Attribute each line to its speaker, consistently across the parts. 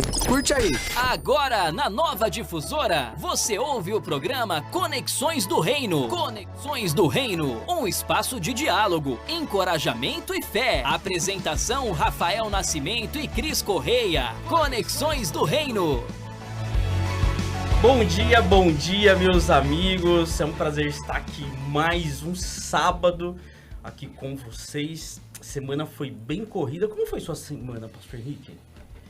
Speaker 1: Curte aí.
Speaker 2: Agora, na Nova Difusora, você ouve o programa Conexões do Reino. Conexões do Reino, um espaço de diálogo, encorajamento e fé. Apresentação Rafael Nascimento e Cris Correia. Conexões do Reino.
Speaker 3: Bom dia, meus amigos. É um prazer estar aqui mais um sábado aqui com vocês. A semana foi bem corrida. Como foi sua semana, Pastor Henrique?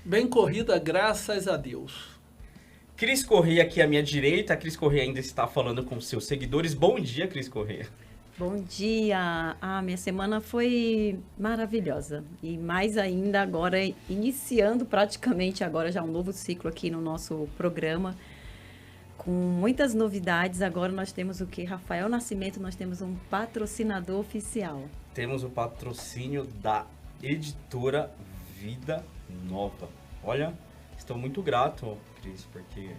Speaker 4: Bem corrida, graças a Deus.
Speaker 3: Cris Correia aqui à minha direita. A Cris Correia ainda está falando com seus seguidores. Bom dia, Cris Correia.
Speaker 5: Bom dia! Minha semana foi maravilhosa. E mais ainda agora, iniciando praticamente agora já um novo ciclo aqui no nosso programa. Com muitas novidades. Agora nós temos o que? Rafael Nascimento, nós temos um patrocinador oficial.
Speaker 3: Temos o patrocínio da editora Vida Nova. Olha, estou muito grato, Cris, porque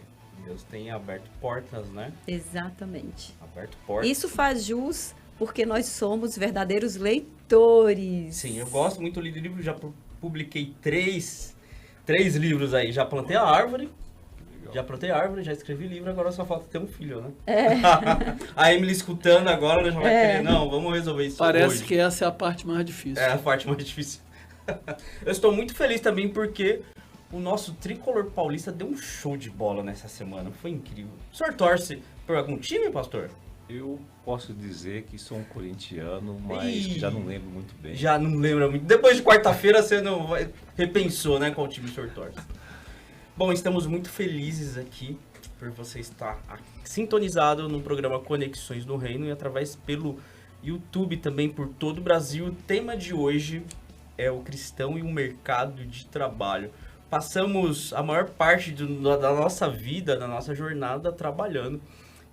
Speaker 3: Deus tem aberto portas, né?
Speaker 5: Exatamente.
Speaker 3: Aberto portas.
Speaker 5: Isso faz jus porque nós somos verdadeiros leitores.
Speaker 3: Sim, eu gosto muito de livros, já publiquei três livros aí. Já plantei a árvore. Já escrevi livro, agora só falta ter um filho, né? A Emily escutando agora, ela já vai querer, não, vamos resolver isso
Speaker 4: Parece
Speaker 3: hoje.
Speaker 4: que essa é a parte mais difícil.
Speaker 3: É a parte mais difícil. Eu estou muito feliz também porque o nosso tricolor paulista deu um show de bola nessa semana, foi incrível. O senhor torce por algum time, pastor?
Speaker 6: Eu posso dizer que sou um corintiano, mas já não lembro muito bem.
Speaker 3: Já não lembra muito. Depois de quarta-feira você não repensou, né, qual time o senhor torce. Bom, estamos muito felizes aqui por você estar sintonizado no programa Conexões do Reino e através pelo YouTube também por todo o Brasil. O tema de hoje é o cristão e o mercado de trabalho. Passamos a maior parte da nossa vida, da nossa jornada trabalhando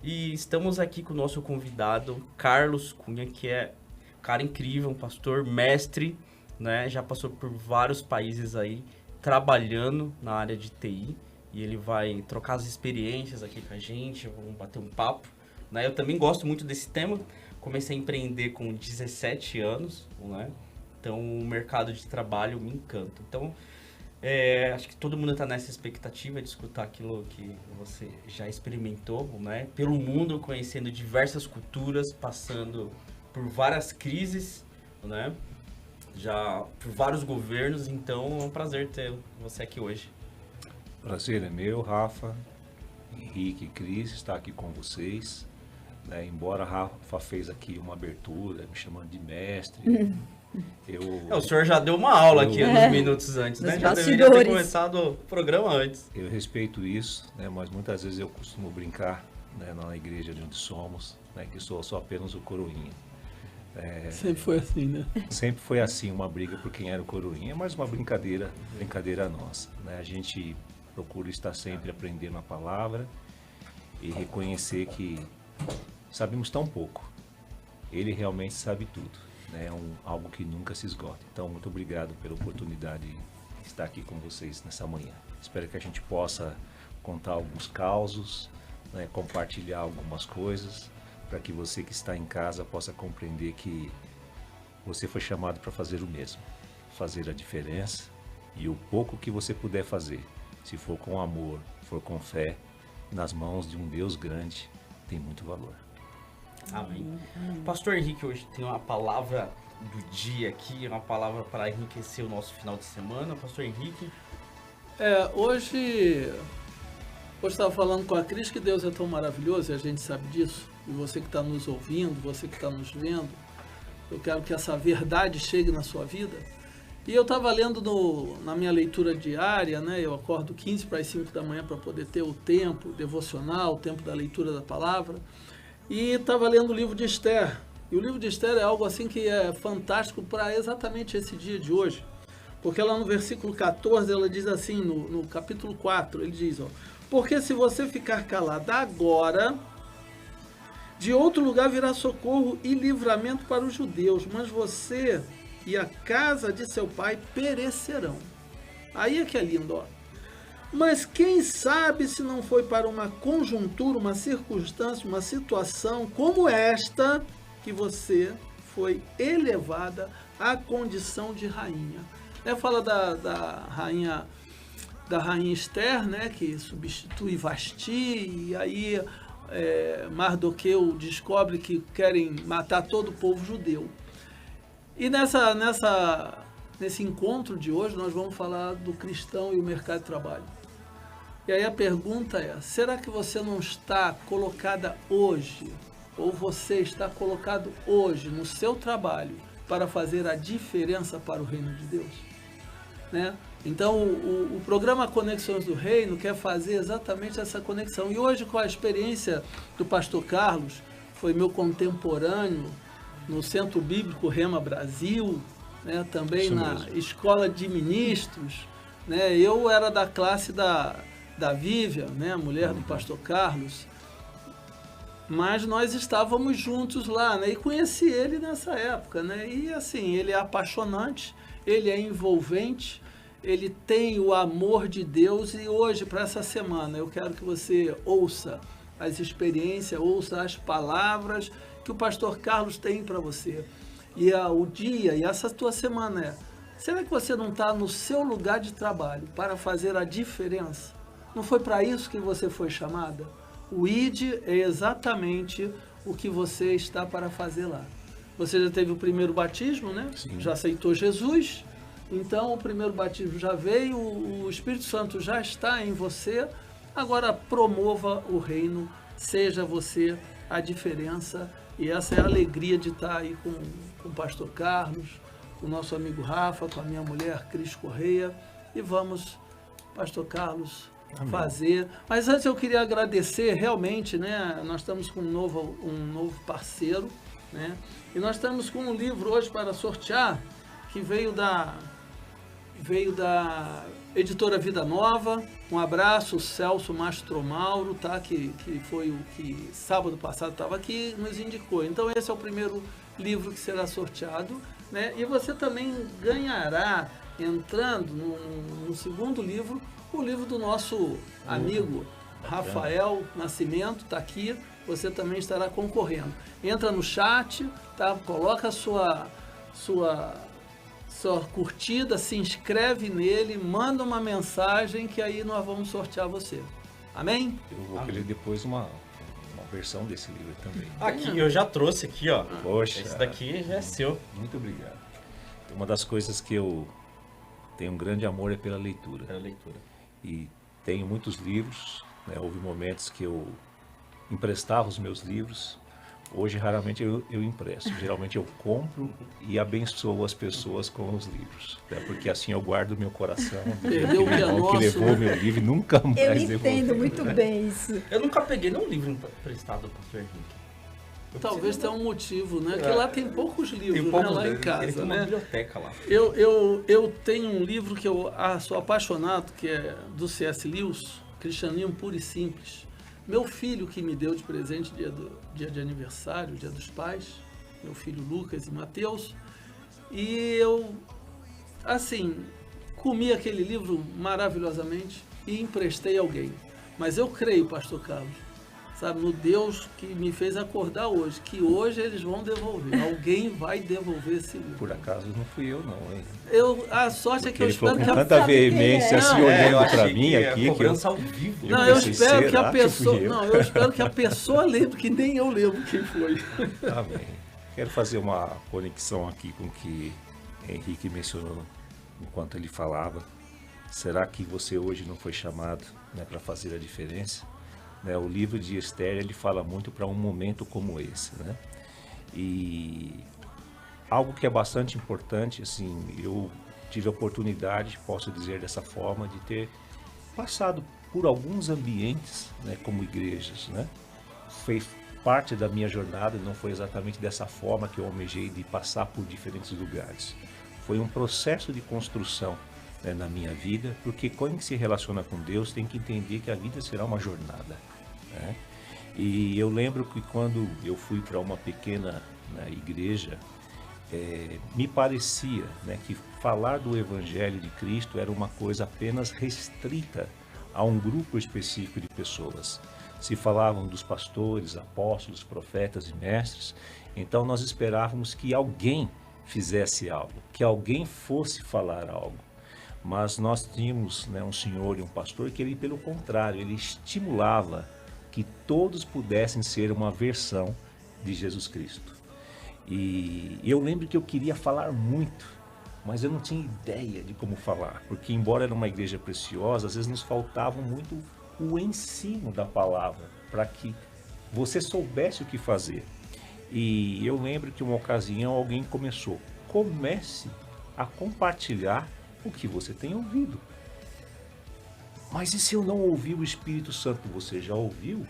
Speaker 3: e estamos aqui com o nosso convidado Carlos Cunha, que é um cara incrível, um pastor mestre, né? Já passou por vários países aí, trabalhando na área de TI, e ele vai trocar as experiências aqui com a gente, vamos bater um papo, né? Eu também gosto muito desse tema, comecei a empreender com 17 anos, né? Então o mercado de trabalho me encanta. Então acho que todo mundo está nessa expectativa de escutar aquilo que você já experimentou, né? Pelo mundo, conhecendo diversas culturas, passando por várias crises, né? Já por vários governos, então é um prazer ter você aqui hoje.
Speaker 6: Prazer é meu, Rafa, Henrique e Cris, estar aqui com vocês. Né? Embora Rafa fez aqui uma abertura, me chamando de mestre,
Speaker 3: o senhor já deu uma aula aqui uns minutos antes, né? Já deveria ter começado o programa antes.
Speaker 6: Eu respeito isso, né? Mas muitas vezes eu costumo brincar, né, na igreja de onde somos, né, que sou apenas o coroinha.
Speaker 4: Sempre foi assim, né?
Speaker 6: Sempre foi assim, uma briga por quem era o coroinha, mas uma brincadeira nossa, né? A gente procura estar sempre aprendendo a palavra e reconhecer que sabemos tão pouco. Ele realmente sabe tudo, né? Algo que nunca se esgota. Então, muito obrigado pela oportunidade de estar aqui com vocês nessa manhã. Espero que a gente possa contar alguns causos, né? Compartilhar algumas coisas, para que você que está em casa possa compreender que você foi chamado para fazer o mesmo, fazer a diferença, e o pouco que você puder fazer, se for com amor, for com fé, nas mãos de um Deus grande, tem muito valor.
Speaker 3: Amém. Pastor Henrique hoje tem uma palavra do dia aqui, uma palavra para enriquecer o nosso final de semana. Pastor Henrique.
Speaker 4: Hoje estava falando com a Cris que Deus é tão maravilhoso e a gente sabe disso. E você que está nos ouvindo, você que está nos vendo, eu quero que essa verdade chegue na sua vida. E eu estava lendo na minha leitura diária, né? Eu acordo 15 para as 5 da manhã para poder ter o tempo devocional, o tempo da leitura da palavra. E estava lendo o livro de Esther. E o livro de Esther é algo assim que é fantástico para exatamente esse dia de hoje. Porque lá no versículo 14, ela diz assim, no capítulo 4, ele diz, porque se você ficar calada agora, de outro lugar virá socorro e livramento para os judeus, mas você e a casa de seu pai perecerão. Aí é que é lindo, Mas quem sabe se não foi para uma conjuntura, uma circunstância, uma situação como esta que você foi elevada à condição de rainha. Fala da rainha da rainha Esther, né, que substitui Vasti, e aí Mardoqueu descobre que querem matar todo o povo judeu. E nesse encontro de hoje nós vamos falar do cristão e o mercado de trabalho. E aí a pergunta é, será que você não está colocada hoje, ou você está colocado hoje no seu trabalho para fazer a diferença para o reino de Deus? Né? Então o programa Conexões do Reino quer fazer exatamente essa conexão. E hoje, com a experiência do pastor Carlos, foi meu contemporâneo no Centro Bíblico Rema Brasil, né? Também
Speaker 6: Isso
Speaker 4: na
Speaker 6: mesmo.
Speaker 4: Escola de Ministros, né? Eu era da classe da Vivian, né? A mulher do pastor Carlos, mas nós estávamos juntos lá, né? E conheci ele nessa época, né? E assim, ele é apaixonante, ele é envolvente, ele tem o amor de Deus. E hoje, para essa semana, eu quero que você ouça as experiências, ouça as palavras que o pastor Carlos tem para você. E o dia, e essa tua semana será que você não está no seu lugar de trabalho para fazer a diferença? Não foi para isso que você foi chamada? O ID é exatamente o que você está para fazer lá. Você já teve o primeiro batismo, né?
Speaker 6: Sim.
Speaker 4: Já aceitou Jesus. Então o primeiro batismo já veio, o Espírito Santo já está em você. Agora promova o reino, seja você a diferença. E essa é a alegria de estar aí com o pastor Carlos, com o nosso amigo Rafa, com a minha mulher Cris Correia. E vamos, pastor Carlos,
Speaker 6: Amém.
Speaker 4: fazer. Mas antes eu queria agradecer realmente, né? Nós estamos com um novo parceiro, né? E nós estamos com um livro hoje para sortear, que veio da editora Vida Nova. Um abraço, Celso Mastromauro, tá? Que foi o que sábado passado estava aqui, nos indicou. Então esse é o primeiro livro que será sorteado, né? E você também ganhará, entrando no segundo livro, o livro do nosso amigo Rafael Nascimento, está aqui. Você também estará concorrendo. Entra no chat, tá? Coloca a sua curtida, se inscreve nele, manda uma mensagem que aí nós vamos sortear você. Amém?
Speaker 6: Eu vou querer depois uma versão desse livro também.
Speaker 3: Aqui, eu já trouxe aqui, ó.
Speaker 6: Poxa.
Speaker 3: Esse daqui já é seu.
Speaker 6: Muito obrigado. Uma das coisas que eu tenho um grande amor é pela leitura.
Speaker 3: Para a leitura.
Speaker 6: E tenho muitos livros, né? Houve momentos que eu emprestava os meus livros. Hoje, raramente eu empresto. Geralmente eu compro e abençoo as pessoas com os livros. Né? Porque assim eu guardo meu coração.
Speaker 4: Perdeu o que é
Speaker 6: irmão
Speaker 4: nosso,
Speaker 6: que levou
Speaker 4: né?
Speaker 6: meu livro e nunca mais
Speaker 5: Eu
Speaker 6: devolveu.
Speaker 5: entendo muito bem isso.
Speaker 3: Eu nunca peguei nenhum livro emprestado do pastor Henrique.
Speaker 4: Talvez tenha um motivo, né? Que lá tem poucos livros,
Speaker 3: Tem
Speaker 4: né?
Speaker 3: poucos
Speaker 4: Lá em
Speaker 3: livros. Ele
Speaker 4: casa,
Speaker 3: tem uma
Speaker 4: né?
Speaker 3: biblioteca lá.
Speaker 4: Eu tenho um livro que eu sou apaixonado, que é do C.S. Lewis, Cristianismo Puro e Simples. Meu filho que me deu de presente dia de aniversário, dia dos pais, meu filho Lucas e Mateus, e eu, assim, comi aquele livro maravilhosamente e emprestei a alguém. Mas eu creio, pastor Carlos, sabe, no Deus que me fez acordar hoje, que hoje eles vão devolver. Alguém vai devolver esse livro.
Speaker 6: Por acaso não fui eu não, hein?
Speaker 4: A sorte é que eu
Speaker 6: Ele falou
Speaker 4: espero
Speaker 6: com
Speaker 4: que a
Speaker 6: tanta
Speaker 5: sabe quem
Speaker 6: veemência,
Speaker 5: é.
Speaker 6: assim,
Speaker 4: Não,
Speaker 6: olhando
Speaker 3: eu
Speaker 6: para
Speaker 3: achei
Speaker 6: mim
Speaker 3: que
Speaker 6: aqui.
Speaker 3: é
Speaker 6: Que
Speaker 3: cobrança ao vivo.
Speaker 4: Não, eu
Speaker 6: pensei,
Speaker 4: espero que a
Speaker 6: será que fui
Speaker 4: pessoa.
Speaker 6: eu?
Speaker 4: Não, eu espero que a pessoa lembre, que nem eu lembro quem foi.
Speaker 6: Tá bem. Quero fazer uma conexão aqui com o que Henrique mencionou enquanto ele falava. Será que você hoje não foi chamado, né, para fazer a diferença? Né, o livro de Esther, ele fala muito para um momento como esse, né? E algo que é bastante importante, assim, eu tive a oportunidade, posso dizer dessa forma, de ter passado por alguns ambientes, né, como igrejas, né? Foi parte da minha jornada, não foi exatamente dessa forma que eu almejei de passar por diferentes lugares. Foi um processo de construção, né, na minha vida, porque quando se relaciona com Deus tem que entender que a vida será uma jornada, né? E eu lembro que quando eu fui para uma pequena, né, igreja, me parecia, né, que falar do Evangelho de Cristo era uma coisa apenas restrita a um grupo específico de pessoas. Se falavam dos pastores, apóstolos, profetas e mestres, então nós esperávamos que alguém fizesse algo, que alguém fosse falar algo. Mas nós tínhamos, né, um senhor e um pastor que ele, pelo contrário, ele estimulava que todos pudessem ser uma versão de Jesus Cristo. E eu lembro que eu queria falar muito, mas eu não tinha ideia de como falar, porque embora era uma igreja preciosa, às vezes nos faltava muito o ensino da palavra, para que você soubesse o que fazer. E eu lembro que uma ocasião alguém comece a compartilhar o que você tem ouvido. Mas e se eu não ouvi o Espírito Santo? Você já ouviu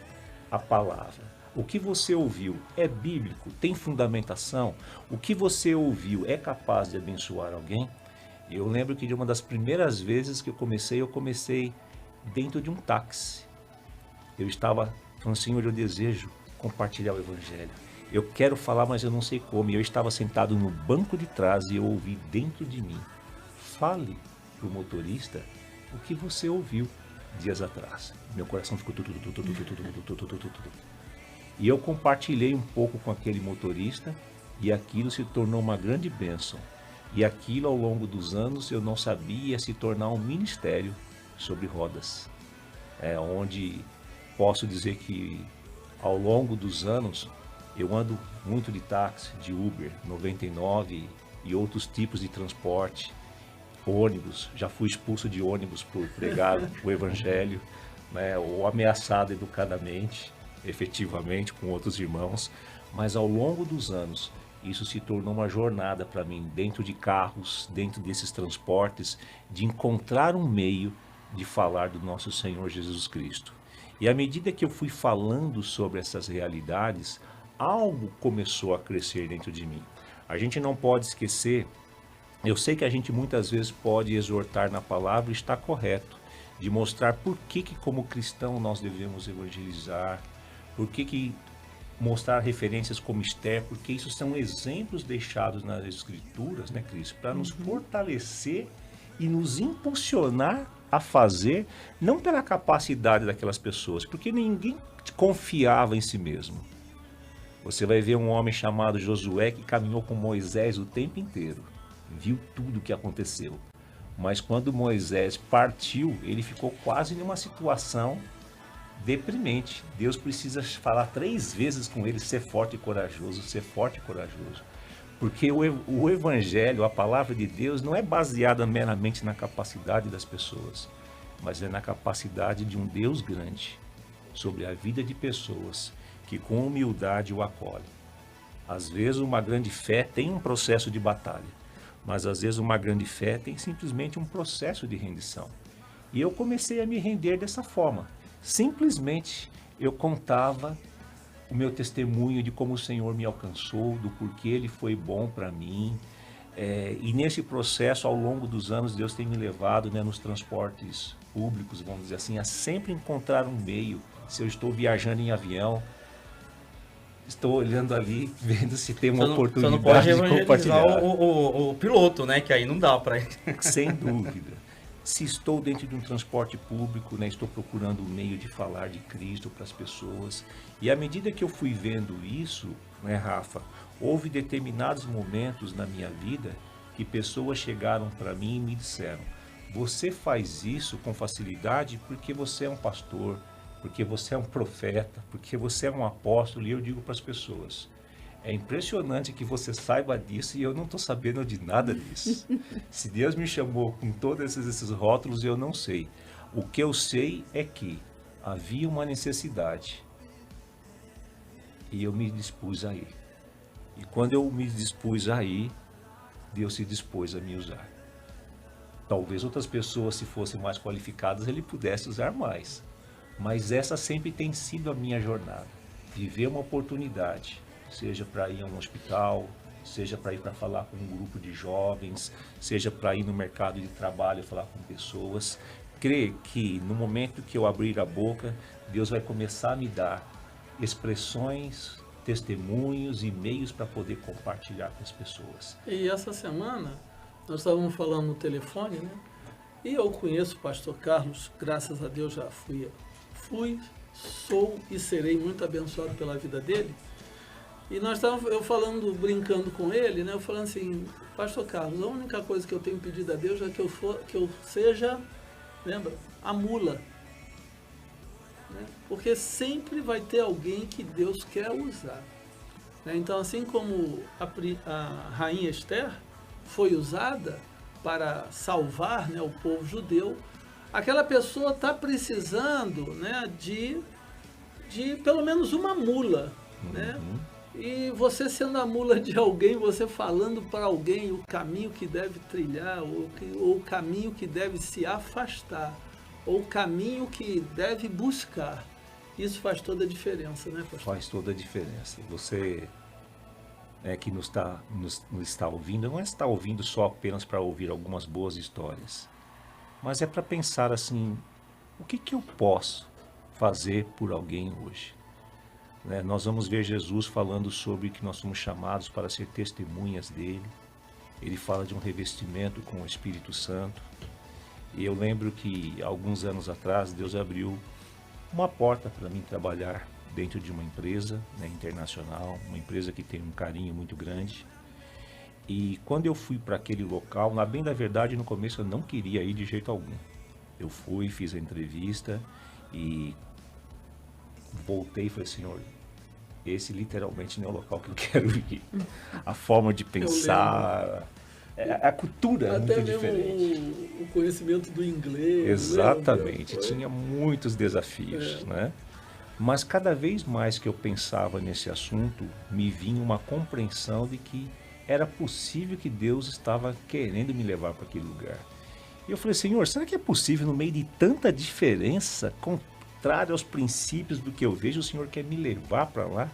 Speaker 6: a palavra? O que você ouviu é bíblico? Tem fundamentação? O que você ouviu é capaz de abençoar alguém? Eu lembro que de uma das primeiras vezes que eu comecei dentro de um táxi. Eu estava falando, Senhor, eu desejo compartilhar o Evangelho. Eu quero falar, mas eu não sei como. E eu estava sentado no banco de trás e eu ouvi dentro de mim. Fale para o motorista o que você ouviu dias atrás. Meu coração ficou tudo. E eu compartilhei um pouco com aquele motorista e aquilo se tornou uma grande bênção. E aquilo ao longo dos anos eu não sabia se tornar um ministério sobre rodas. Onde posso dizer que ao longo dos anos eu ando muito de táxi, de Uber, 99 e outros tipos de transporte. Ônibus, já fui expulso de ônibus por pregar o Evangelho, né, ou ameaçado educadamente, efetivamente, com outros irmãos, mas ao longo dos anos, isso se tornou uma jornada para mim, dentro de carros, dentro desses transportes, de encontrar um meio de falar do nosso Senhor Jesus Cristo. E à medida que eu fui falando sobre essas realidades, algo começou a crescer dentro de mim. A gente não pode esquecer. Eu sei que a gente muitas vezes pode exortar na palavra e está correto, de mostrar por que como cristão nós devemos evangelizar, por que mostrar referências como Esther, porque isso são exemplos deixados nas Escrituras, né, Cris, para nos fortalecer e nos impulsionar a fazer, não pela capacidade daquelas pessoas, porque ninguém confiava em si mesmo. Você vai ver um homem chamado Josué que caminhou com Moisés o tempo inteiro. Viu tudo o que aconteceu. Mas quando Moisés partiu, ele ficou quase numa situação deprimente. Deus precisa falar 3 vezes com ele, ser forte e corajoso, ser forte e corajoso. Porque o Evangelho, a palavra de Deus, não é baseada meramente na capacidade das pessoas, mas é na capacidade de um Deus grande sobre a vida de pessoas que com humildade o acolhem. Às vezes uma grande fé tem um processo de batalha, mas às vezes uma grande fé tem simplesmente um processo de rendição. E eu comecei a me render dessa forma. Simplesmente eu contava o meu testemunho de como o Senhor me alcançou, do porquê Ele foi bom para mim. E nesse processo, ao longo dos anos, Deus tem me levado, né, nos transportes públicos, vamos dizer assim, a sempre encontrar um meio. Se eu estou viajando em avião, estou olhando ali, vendo se tem uma oportunidade
Speaker 3: não pode
Speaker 6: de compartilhar.
Speaker 3: o piloto, né? Que aí não dá para ele.
Speaker 6: Sem dúvida. Se estou dentro de um transporte público, né, estou procurando um meio de falar de Cristo para as pessoas. E à medida que eu fui vendo isso, né, Rafa, houve determinados momentos na minha vida que pessoas chegaram para mim e me disseram: você faz isso com facilidade porque você é um pastor, porque você é um profeta, porque você é um apóstolo. E eu digo para as pessoas: é impressionante que você saiba disso e eu não estou sabendo de nada disso. Se Deus me chamou com todos esses rótulos, eu não sei. O que eu sei é que havia uma necessidade e eu me dispus a ir. E quando eu me dispus a ir, Deus se dispôs a me usar. Talvez outras pessoas, se fossem mais qualificadas, Ele pudesse usar mais. Mas essa sempre tem sido a minha jornada. Viver uma oportunidade, seja para ir a um hospital, seja para ir para falar com um grupo de jovens, seja para ir no mercado de trabalho e falar com pessoas. Crer que no momento que eu abrir a boca, Deus vai começar a me dar expressões, testemunhos e meios para poder compartilhar com as pessoas.
Speaker 4: E essa semana, nós estávamos falando no telefone, né? E eu conheço o pastor Carlos, graças a Deus já fui, sou e serei muito abençoado pela vida dele. E nós estávamos, eu falando, brincando com ele, né? Eu falando assim, Pastor Carlos, a única coisa que eu tenho pedido a Deus é que eu seja, lembra, a mula. Né? Porque sempre vai ter alguém que Deus quer usar. Né? Então, assim como a rainha Esther foi usada para salvar, né, o povo judeu, aquela pessoa está precisando, né, de pelo menos uma mula. Né? E você sendo a mula de alguém, você falando para alguém o caminho que deve trilhar, ou o caminho que deve se afastar, ou o caminho que deve buscar. Isso faz toda a diferença, né, pastor?
Speaker 6: Faz toda a diferença. Você que nos está ouvindo, não está ouvindo só apenas para ouvir algumas boas histórias, mas é para pensar assim, o que eu posso fazer por alguém hoje? Né? Nós vamos ver Jesus falando sobre que nós somos chamados para ser testemunhas dele. Ele fala de um revestimento com o Espírito Santo. E eu lembro que alguns anos atrás Deus abriu uma porta para mim trabalhar dentro de uma empresa, né, internacional, uma empresa que tem um carinho muito grande. E quando eu fui para aquele local, na bem da verdade, no começo eu não queria ir de jeito algum. Eu fui, fiz a entrevista e voltei e falei, Senhor, esse literalmente não é o local que eu quero ir. A forma de pensar, a cultura é muito diferente.
Speaker 4: O conhecimento do inglês.
Speaker 6: Exatamente, tinha muitos desafios, né? Mas cada vez mais que eu pensava nesse assunto, me vinha uma compreensão de que era possível que Deus estava querendo me levar para aquele lugar. E eu falei, Senhor, será que é possível no meio de tanta diferença, contrário aos princípios do que eu vejo, o Senhor quer me levar para lá?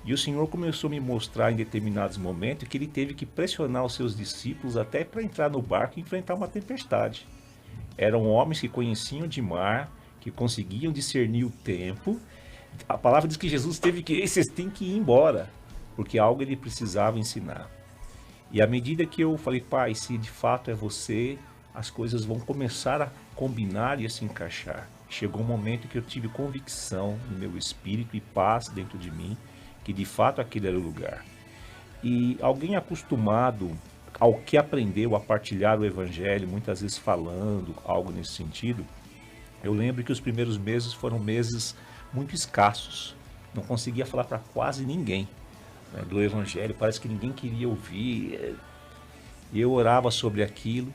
Speaker 6: E o Senhor começou a me mostrar em determinados momentos que ele teve que pressionar os seus discípulos até para entrar no barco e enfrentar uma tempestade. Eram homens que conheciam de mar, que conseguiam discernir o tempo. A palavra diz que Jesus teve que, vocês têm que ir embora, porque algo ele precisava ensinar. E à medida que eu falei, Pai, se de fato é você, as coisas vão começar a combinar e a se encaixar. Chegou um momento que eu tive convicção no meu espírito e paz dentro de mim, que de fato aquele era o lugar. E alguém acostumado ao que aprendeu a partilhar o evangelho, muitas vezes falando algo nesse sentido, eu lembro que os primeiros meses foram meses muito escassos. Não conseguia falar para quase ninguém, né, do evangelho, parece que ninguém queria ouvir. Eu orava sobre aquilo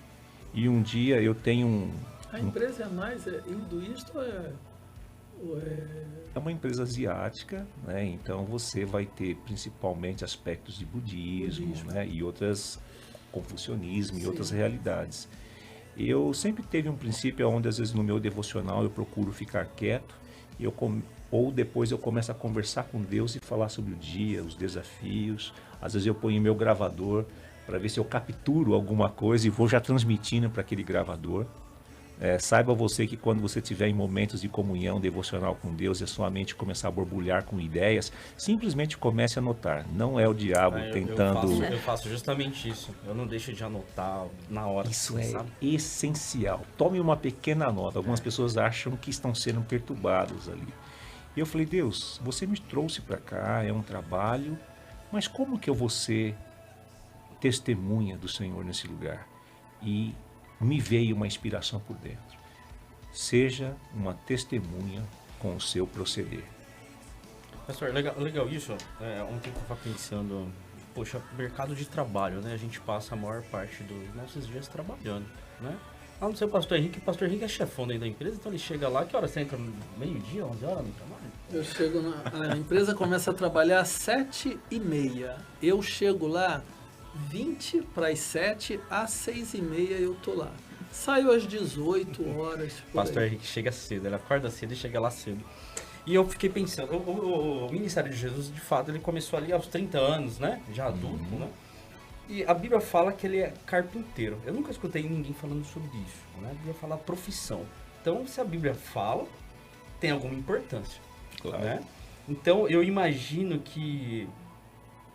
Speaker 6: e um dia eu tenho
Speaker 4: A empresa é mais hinduísta ou é...
Speaker 6: É uma empresa asiática, né? Então você vai ter principalmente aspectos de budismo. Né? E outras, confucionismo e outras realidades. Eu sempre teve um princípio onde às vezes no meu devocional eu procuro ficar quieto, ou depois eu começo a conversar com Deus e falar sobre o dia, os desafios. Às vezes eu ponho meu gravador para ver se eu capturo alguma coisa e vou já transmitindo para aquele gravador. Saiba você que quando você estiver em momentos de comunhão devocional com Deus e a sua mente começar a borbulhar com ideias, simplesmente comece a anotar. Não é o diabo tentando...
Speaker 3: Eu faço justamente isso. Eu não deixo de anotar na hora.
Speaker 6: Isso é essencial. Tome uma pequena nota. Algumas pessoas acham que estão sendo perturbados ali. E eu falei, Deus, você me trouxe para cá, é um trabalho, mas como que eu vou ser testemunha do Senhor nesse lugar? E me veio uma inspiração por dentro. Seja uma testemunha com o seu proceder.
Speaker 3: Pastor, legal isso. Ontem eu estava pensando, poxa, mercado de trabalho, né? A gente passa a maior parte dos nossos dias trabalhando, né? Ah, não sei o Pastor Henrique é chefão dentro da empresa, então ele chega lá, que hora você entra? Meio-dia, 11 horas no trabalho?
Speaker 4: Eu chego a empresa começa a trabalhar às 7h30. Eu chego lá 20 para as 7, às 6h30 eu tô lá. Saio às 18 horas.
Speaker 3: Pastor Henrique chega cedo, ele acorda cedo e chega lá cedo. E eu fiquei pensando, o Ministério de Jesus, de fato, ele começou ali aos 30 anos, né? Já adulto, né? E a Bíblia fala que ele é carpinteiro. Eu nunca escutei ninguém falando sobre isso, né? A Bíblia fala profissão. Então, se a Bíblia fala, tem alguma importância, claro, né? Então, eu imagino que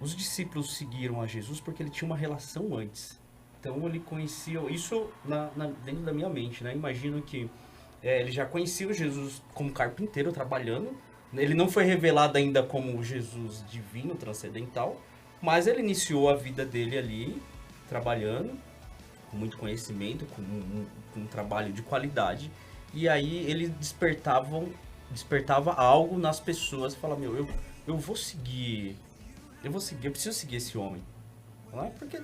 Speaker 3: os discípulos seguiram a Jesus porque ele tinha uma relação antes. Então ele conhecia, isso dentro da minha mente, né? Imagino que ele já conhecia Jesus como carpinteiro trabalhando Ele não foi revelado ainda como Jesus divino, transcendental, mas ele iniciou a vida dele ali, trabalhando, com muito conhecimento, com um trabalho de qualidade. E aí ele despertava algo nas pessoas, falava, eu vou seguir, eu preciso seguir esse homem. Porque,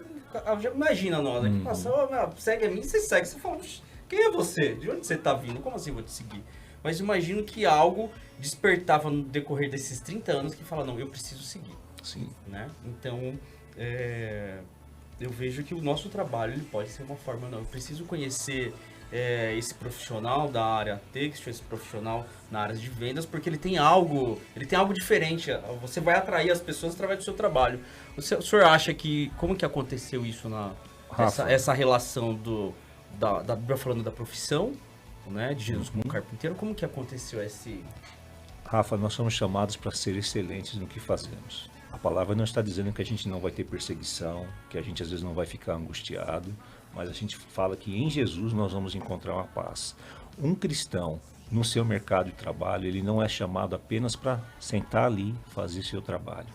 Speaker 3: imagina nós, que passa, segue a mim, você segue, você fala, quem é você? De onde você está vindo? Como assim eu vou te seguir? Mas imagino que algo despertava no decorrer desses 30 anos que fala, não, eu preciso seguir.
Speaker 6: Sim.
Speaker 3: Né? Então, eu vejo que o nosso trabalho ele pode ser uma forma, não, eu preciso conhecer esse profissional da área têxtil, esse profissional na área de vendas, porque ele tem algo diferente. Você vai atrair as pessoas através do seu trabalho. O senhor acha que, como que aconteceu isso essa relação da Bíblia falando da profissão, né, de Jesus como carpinteiro, como que aconteceu esse...
Speaker 6: Rafa, nós somos chamados para ser excelentes no que fazemos. A palavra não está dizendo que a gente não vai ter perseguição, que a gente às vezes não vai ficar angustiado, mas a gente fala que em Jesus nós vamos encontrar uma paz. Um cristão, no seu mercado de trabalho, ele não é chamado apenas para sentar ali e fazer seu trabalho.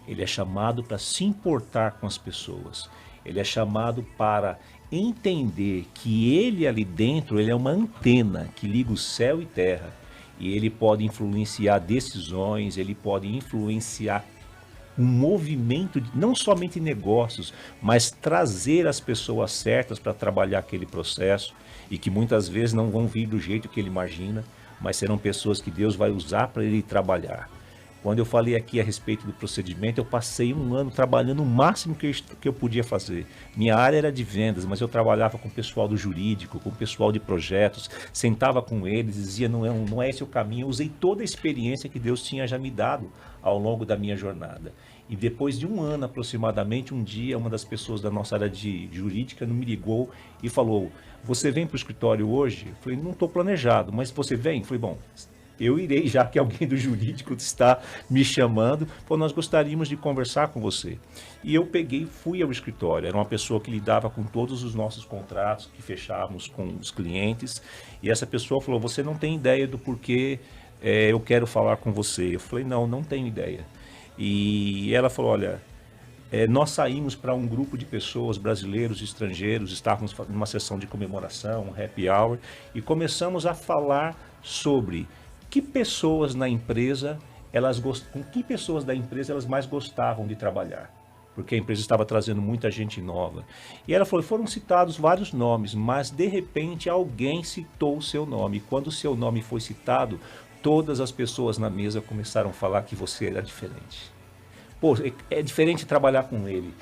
Speaker 6: Ele é chamado para se importar com as pessoas. Ele é chamado para entender que ele ali dentro, ele é uma antena que liga o céu e terra. E ele pode influenciar decisões, ele pode influenciar um movimento, não somente negócios, mas trazer as pessoas certas para trabalhar aquele processo e que muitas vezes não vão vir do jeito que ele imagina, mas serão pessoas que Deus vai usar para ele trabalhar. Quando eu falei aqui a respeito do procedimento, eu passei um ano trabalhando o máximo que eu podia fazer. Minha área era de vendas, mas eu trabalhava com o pessoal do jurídico, com o pessoal de projetos, sentava com eles, dizia, não é esse o caminho. Eu usei toda a experiência que Deus tinha já me dado ao longo da minha jornada. E depois de um ano aproximadamente, um dia, uma das pessoas da nossa área de jurídica me ligou e falou, você vem para o escritório hoje? Eu falei, não estou planejado, mas você vem? Eu falei, bom, eu irei, já que alguém do jurídico está me chamando, nós gostaríamos de conversar com você. E eu fui ao escritório, era uma pessoa que lidava com todos os nossos contratos que fechávamos com os clientes, e essa pessoa falou, você não tem ideia do porquê eu quero falar com você. Eu falei, não tenho ideia. E ela falou, olha, nós saímos para um grupo de pessoas, brasileiros e estrangeiros, estávamos numa sessão de comemoração, um happy hour, e começamos a falar sobre que pessoas na empresa, com que pessoas da empresa elas mais gostavam de trabalhar. Porque a empresa estava trazendo muita gente nova. E ela falou, foram citados vários nomes, mas de repente alguém citou o seu nome. E quando o seu nome foi citado, todas as pessoas na mesa começaram a falar que você era diferente. Pô, é diferente trabalhar com ele.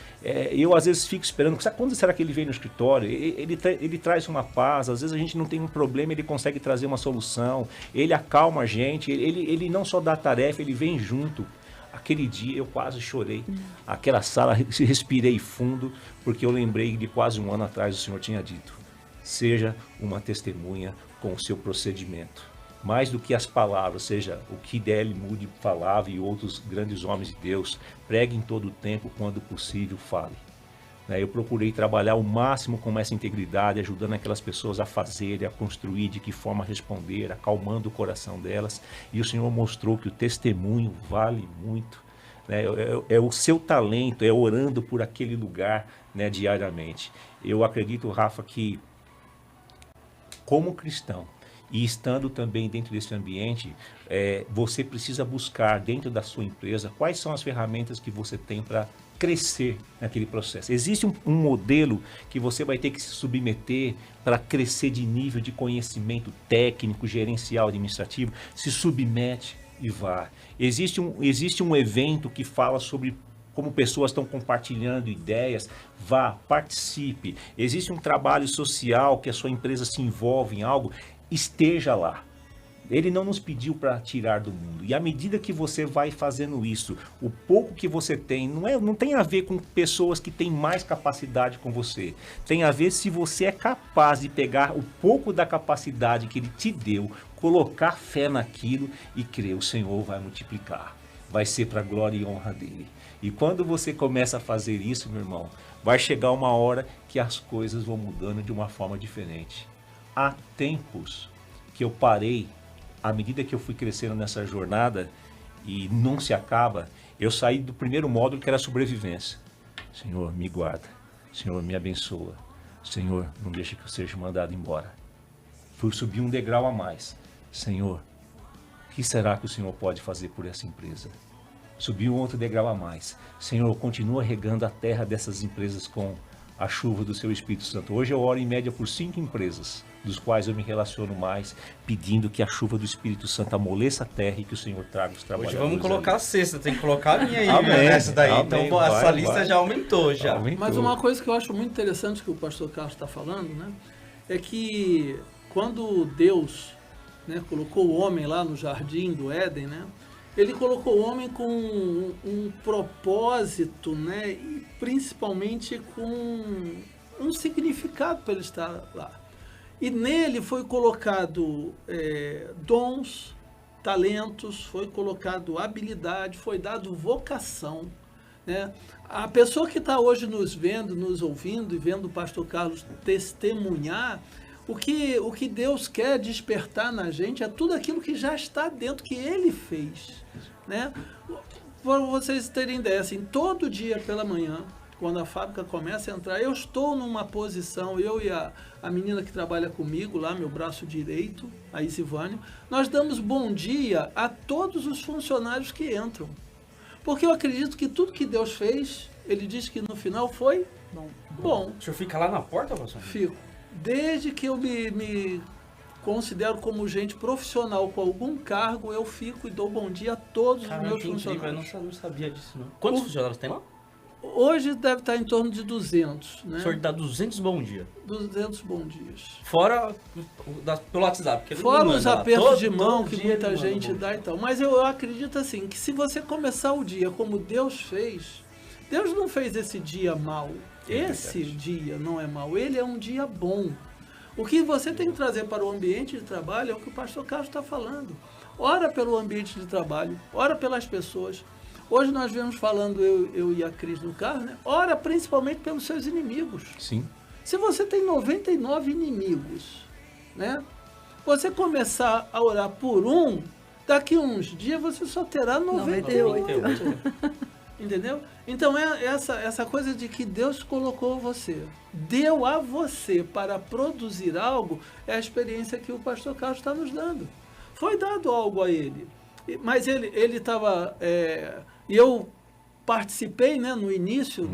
Speaker 6: Eu às vezes fico esperando, quando será que ele vem no escritório? Ele traz uma paz, às vezes a gente não tem um problema, ele consegue trazer uma solução, ele acalma a gente, ele não só dá tarefa, ele vem junto. Aquele dia eu quase chorei, aquela sala, respirei fundo, porque eu lembrei de quase um ano atrás o Senhor tinha dito, seja uma testemunha com o seu procedimento. Mais do que as palavras, seja o que D.L. Moody falava e outros grandes homens de Deus, pregue em todo o tempo, quando possível, fale. Eu procurei trabalhar o máximo com essa integridade, ajudando aquelas pessoas a fazerem, a construir, de que forma responder, acalmando o coração delas. E o Senhor mostrou que o testemunho vale muito. É o seu talento, é orando por aquele lugar, diariamente. Eu acredito, Rafa, que como cristão, e estando também dentro desse ambiente, você precisa buscar dentro da sua empresa quais são as ferramentas que você tem para crescer naquele processo. Existe um modelo que você vai ter que se submeter para crescer de nível de conhecimento técnico, gerencial, administrativo. Se submete e vá. Existe um evento que fala sobre como pessoas estão compartilhando ideias, vá, participe. Existe um trabalho social que a sua empresa se envolve em algo, esteja lá. Ele não nos pediu para tirar do mundo. E à medida que você vai fazendo isso, o pouco que você tem, não tem a ver com pessoas que têm mais capacidade com você. Tem a ver se você é capaz de pegar o pouco da capacidade que ele te deu, colocar fé naquilo e crer. O Senhor vai multiplicar. Vai ser para a glória e honra dele. E quando você começa a fazer isso, meu irmão, vai chegar uma hora que as coisas vão mudando de uma forma diferente. Há tempos que eu parei à medida que eu fui crescendo nessa jornada, e não se acaba, eu saí do primeiro módulo que era sobrevivência. Senhor, me guarda. Senhor, me abençoa. Senhor, não deixa que eu seja mandado embora. Fui subir um degrau a mais. Senhor, o que será que o Senhor pode fazer por essa empresa? Subi um outro degrau a mais. Senhor, continua regando a terra dessas empresas com a chuva do seu Espírito Santo. Hoje eu oro em média por 5 empresas, dos quais eu me relaciono mais, pedindo que a chuva do Espírito Santo amoleça a terra e que o Senhor traga os trabalhadores.
Speaker 3: Hoje vamos colocar a sexta, tem que colocar a minha aí,
Speaker 6: Amém,
Speaker 3: nessa daí.
Speaker 6: amém,
Speaker 3: Então essa
Speaker 6: vai,
Speaker 3: lista
Speaker 6: vai.
Speaker 3: já aumentou, já.
Speaker 6: Aumentou.
Speaker 4: Mas uma coisa que eu acho muito interessante que o pastor Carlos está falando, né, é que quando Deus, né, colocou o homem lá no jardim do Éden, né, ele colocou o homem com um propósito, né, e principalmente com um significado para ele estar lá. E nele foi colocado dons, talentos, foi colocado habilidade, foi dado vocação, né? A pessoa que está hoje nos vendo, nos ouvindo e vendo o pastor Carlos testemunhar, o que Deus quer despertar na gente é tudo aquilo que já está dentro, que Ele fez, né? Para vocês terem ideia, assim, todo dia pela manhã, quando a fábrica começa a entrar, eu estou numa posição, eu e a menina que trabalha comigo lá, meu braço direito, a Isivânia, nós damos bom dia a todos os funcionários que entram. Porque eu acredito que tudo que Deus fez, Ele diz que no final foi bom.
Speaker 3: O senhor fica lá na porta, pastor?
Speaker 4: Fico. Desde que eu me considero como gente profissional com algum cargo, eu fico e dou bom dia a todos os meus funcionários.
Speaker 3: Eu não sabia disso, não. Quantos funcionários tem lá?
Speaker 4: Hoje deve estar em torno de 200, né?
Speaker 3: O senhor dá 200 bom dia.
Speaker 4: 200 bom dias.
Speaker 3: Fora pelo WhatsApp. Porque ele
Speaker 4: Fora
Speaker 3: me
Speaker 4: os
Speaker 3: manda lá.
Speaker 4: apertos de mão
Speaker 3: todo
Speaker 4: que
Speaker 3: dia
Speaker 4: muita
Speaker 3: ele manda
Speaker 4: gente
Speaker 3: bom
Speaker 4: dá
Speaker 3: dia.
Speaker 4: e tal. Mas eu acredito assim, que se você começar o dia como Deus fez, Deus não fez esse dia mal. Esse dia não é mal, ele é um dia bom. O que você tem que trazer para o ambiente de trabalho é o que o pastor Carlos está falando. Ora pelo ambiente de trabalho, ora pelas pessoas. Hoje nós viemos falando, eu e a Cris no carro, né? Ora principalmente pelos seus inimigos.
Speaker 6: Sim.
Speaker 4: Se você tem 99 inimigos, né? Você começar a orar por um, daqui uns dias você só terá 98. Entendeu? Então é essa coisa de que Deus colocou você, deu a você para produzir algo, é a experiência que o pastor Carlos está nos dando. Foi dado algo a ele, mas ele estava... E eu participei, né, no início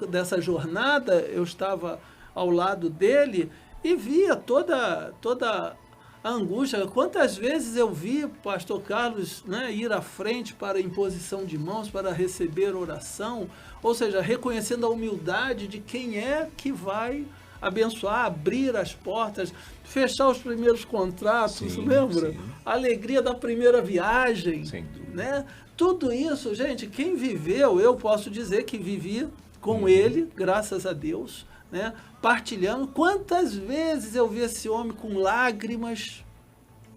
Speaker 4: dessa jornada, eu estava ao lado dele e via toda a angústia. Quantas vezes eu vi o pastor Carlos, né, ir à frente para a imposição de mãos, para receber oração, ou seja, reconhecendo a humildade de quem é que vai abençoar, abrir as portas, fechar os primeiros contratos,
Speaker 6: Sim,
Speaker 4: lembra?
Speaker 6: sim.
Speaker 4: A alegria da primeira viagem,
Speaker 6: Sem dúvida.
Speaker 4: né? Tudo isso, gente, quem viveu, eu posso dizer que vivi com ele, graças a Deus, né? Partilhando. Quantas vezes eu vi esse homem com lágrimas?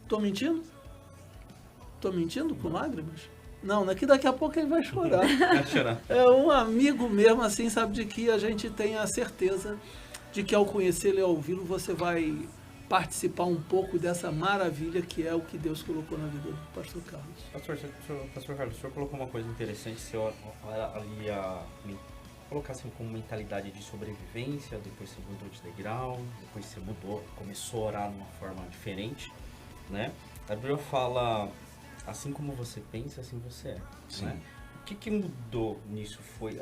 Speaker 4: Estou mentindo? Estou mentindo com lágrimas? Não, daqui a pouco ele vai chorar.
Speaker 3: Vai chorar.
Speaker 4: É um amigo mesmo, assim, sabe, de que a gente tem a certeza de que ao conhecê-lo e ao ouvi-lo, você vai participar um pouco dessa maravilha que é o que Deus colocou na vida do pastor Carlos.
Speaker 3: Pastor Carlos, o senhor colocou uma coisa interessante, o senhor ali colocar assim como mentalidade de sobrevivência, depois você mudou de degrau, depois você começou a orar de uma forma diferente, né? A Bíblia fala, assim como você pensa, assim você é.
Speaker 6: Sim.
Speaker 3: Né? O que mudou nisso? Foi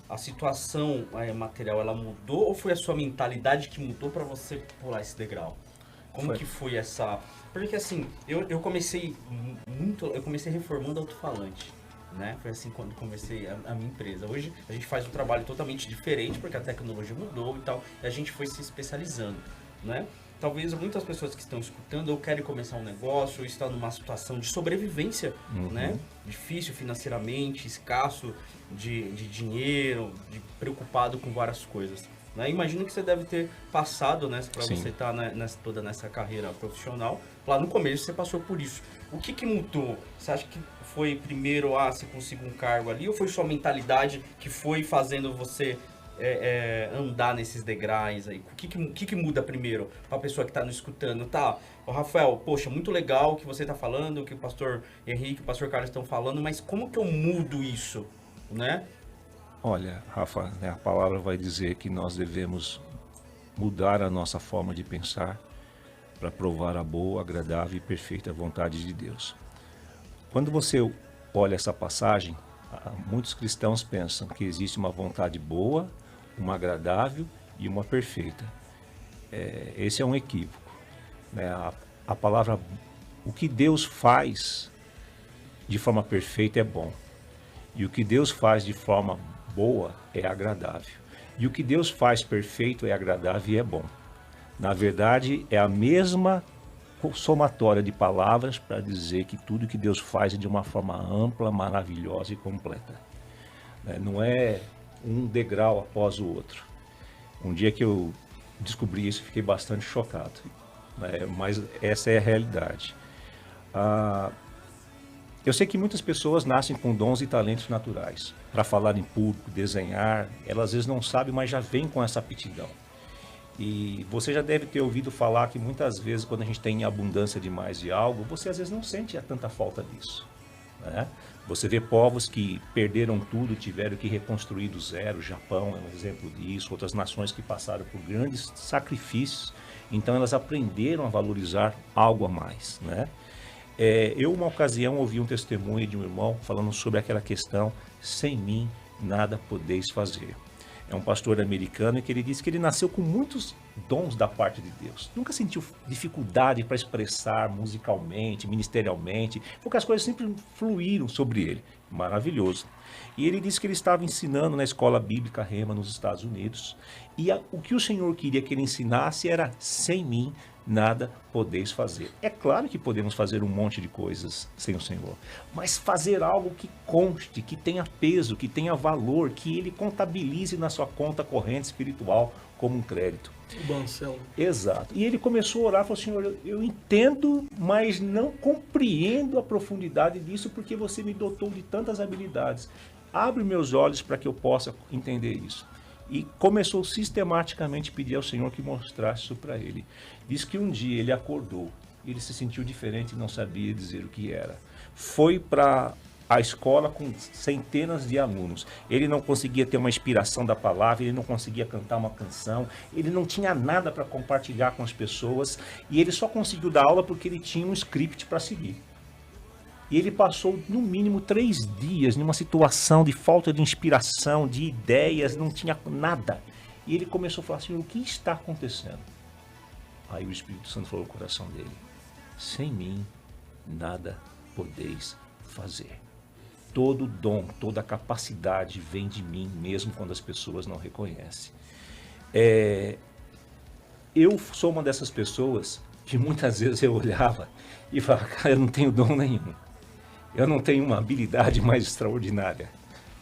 Speaker 3: a situação material, ela mudou ou foi a sua mentalidade que mudou para você pular esse degrau? Como que foi essa... Porque assim, eu comecei reformando alto-falante, né? Foi assim quando comecei a minha empresa. Hoje a gente faz um trabalho totalmente diferente porque a tecnologia mudou e tal, e a gente foi se especializando, né? Talvez muitas pessoas que estão escutando ou querem começar um negócio ou estão numa situação de sobrevivência, né? Difícil financeiramente, escasso de dinheiro, preocupado com várias coisas. Né? Imagino que você deve ter passado, né, para você estar toda nessa carreira profissional. Lá no começo você passou por isso. O que mudou? Você acha que foi primeiro, você conseguiu um cargo ali, ou foi sua mentalidade que foi fazendo você andar nesses degraus aí? O que muda primeiro para a pessoa que está nos escutando? Tá, ô Rafael, poxa, muito legal o que você está falando, o que o pastor Henrique, o pastor Carlos estão falando, mas como que eu mudo isso, né?
Speaker 6: Olha, Rafa, né, a palavra vai dizer que nós devemos mudar a nossa forma de pensar para provar a boa, agradável e perfeita vontade de Deus. Quando você olha essa passagem, muitos cristãos pensam que existe uma vontade boa, uma agradável e uma perfeita. Esse é um equívoco, né? A palavra, o que Deus faz de forma perfeita é bom. E o que Deus faz de forma boa é agradável. E o que Deus faz perfeito é agradável e é bom. Na verdade, é a mesma somatória de palavras para dizer que tudo que Deus faz é de uma forma ampla, maravilhosa e completa. Não é um degrau após o outro. Um dia que eu descobri isso, fiquei bastante chocado. Mas essa é a realidade. Eu sei que muitas pessoas nascem com dons e talentos naturais. Para falar em público, desenhar, elas às vezes não sabem, mas já vêm com essa aptidão. E você já deve ter ouvido falar que muitas vezes quando a gente tem abundância demais de algo, você às vezes não sente tanta falta disso, né? Você vê povos que perderam tudo, tiveram que reconstruir do zero. O Japão é um exemplo disso, outras nações que passaram por grandes sacrifícios, então elas aprenderam a valorizar algo a mais, né? Eu, uma ocasião, ouvi um testemunho de um irmão falando sobre aquela questão: sem mim nada podeis fazer. É um pastor americano que ele disse que ele nasceu com muitos dons da parte de Deus. Nunca sentiu dificuldade para expressar musicalmente, ministerialmente, porque as coisas sempre fluíram sobre ele. Maravilhoso. E ele disse que ele estava ensinando na escola bíblica Rema nos Estados Unidos. E o que o Senhor queria que ele ensinasse era: sem mim nada podeis fazer. É claro que podemos fazer um monte de coisas sem o Senhor, mas fazer algo que conste, que tenha peso, que tenha valor, que ele contabilize na sua conta corrente espiritual como um crédito.
Speaker 4: Bancelo.
Speaker 6: Exato. E ele começou a orar e falou: Senhor, eu entendo, mas não compreendo a profundidade disso, porque você me dotou de tantas habilidades. Abre meus olhos para que eu possa entender isso. E começou sistematicamente a pedir ao Senhor que mostrasse isso para ele. Diz que um dia ele acordou, ele se sentiu diferente e não sabia dizer o que era. Foi para a escola com centenas de alunos. Ele não conseguia ter uma inspiração da palavra, ele não conseguia cantar uma canção, ele não tinha nada para compartilhar com as pessoas, e ele só conseguiu dar aula porque ele tinha um script para seguir. E ele passou no mínimo 3 dias numa situação de falta de inspiração, de ideias, não tinha nada. E ele começou a falar: Senhor, o que está acontecendo? Aí o Espírito Santo falou no coração dele: sem mim nada podeis fazer. Todo dom, toda capacidade vem de mim, mesmo quando as pessoas não reconhecem. Eu sou uma dessas pessoas que muitas vezes eu olhava e falava: cara, eu não tenho dom nenhum. Eu não tenho uma habilidade mais extraordinária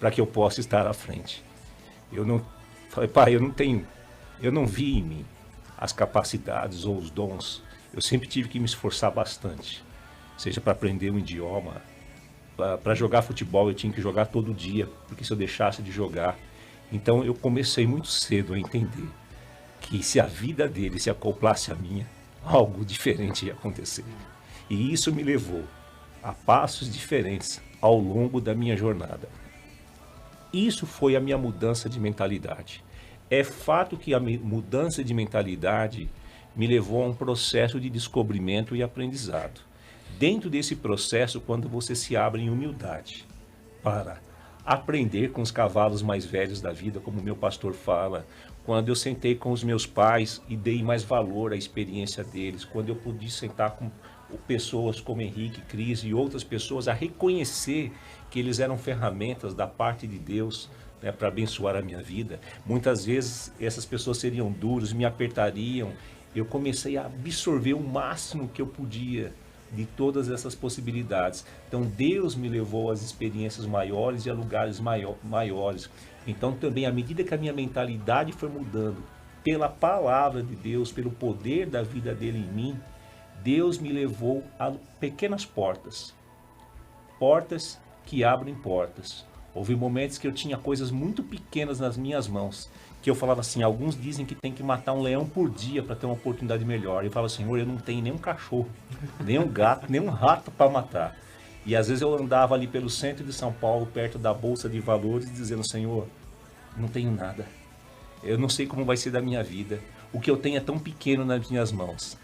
Speaker 6: para que eu possa estar à frente. Falei: pai, eu não vi em mim as capacidades ou os dons. Eu sempre tive que me esforçar bastante, seja para aprender um idioma, para jogar futebol eu tinha que jogar todo dia, porque se eu deixasse de jogar. Então eu comecei muito cedo a entender que se a vida dele se acoplasse à minha, algo diferente ia acontecer. E isso me levou a passos diferentes ao longo da minha jornada. Isso foi a minha mudança de mentalidade. É fato que a mudança de mentalidade me levou a um processo de descobrimento e aprendizado. Dentro desse processo, quando você se abre em humildade para aprender com os cavalos mais velhos da vida, como o meu pastor fala, quando eu sentei com os meus pais e dei mais valor à experiência deles, quando eu pude sentar com pessoas como Henrique, Cris e outras pessoas a reconhecer que eles eram ferramentas da parte de Deus, né, para abençoar a minha vida. Muitas vezes essas pessoas seriam duras, me apertariam. Eu comecei a absorver o máximo que eu podia de todas essas possibilidades. Então Deus me levou às experiências maiores e a lugares maiores. Então também, à medida que a minha mentalidade foi mudando pela palavra de Deus, pelo poder da vida dele em mim, Deus me levou a pequenas portas. Portas que abrem portas. Houve momentos que eu tinha coisas muito pequenas nas minhas mãos, que eu falava assim, alguns dizem que tem que matar um leão por dia para ter uma oportunidade melhor. Eu falava, Senhor, eu não tenho nem um cachorro, nem um gato, nem um rato para matar. E às vezes eu andava ali pelo centro de São Paulo, perto da Bolsa de Valores, dizendo, Senhor, não tenho nada. Eu não sei como vai ser da minha vida. O que eu tenho é tão pequeno nas minhas mãos.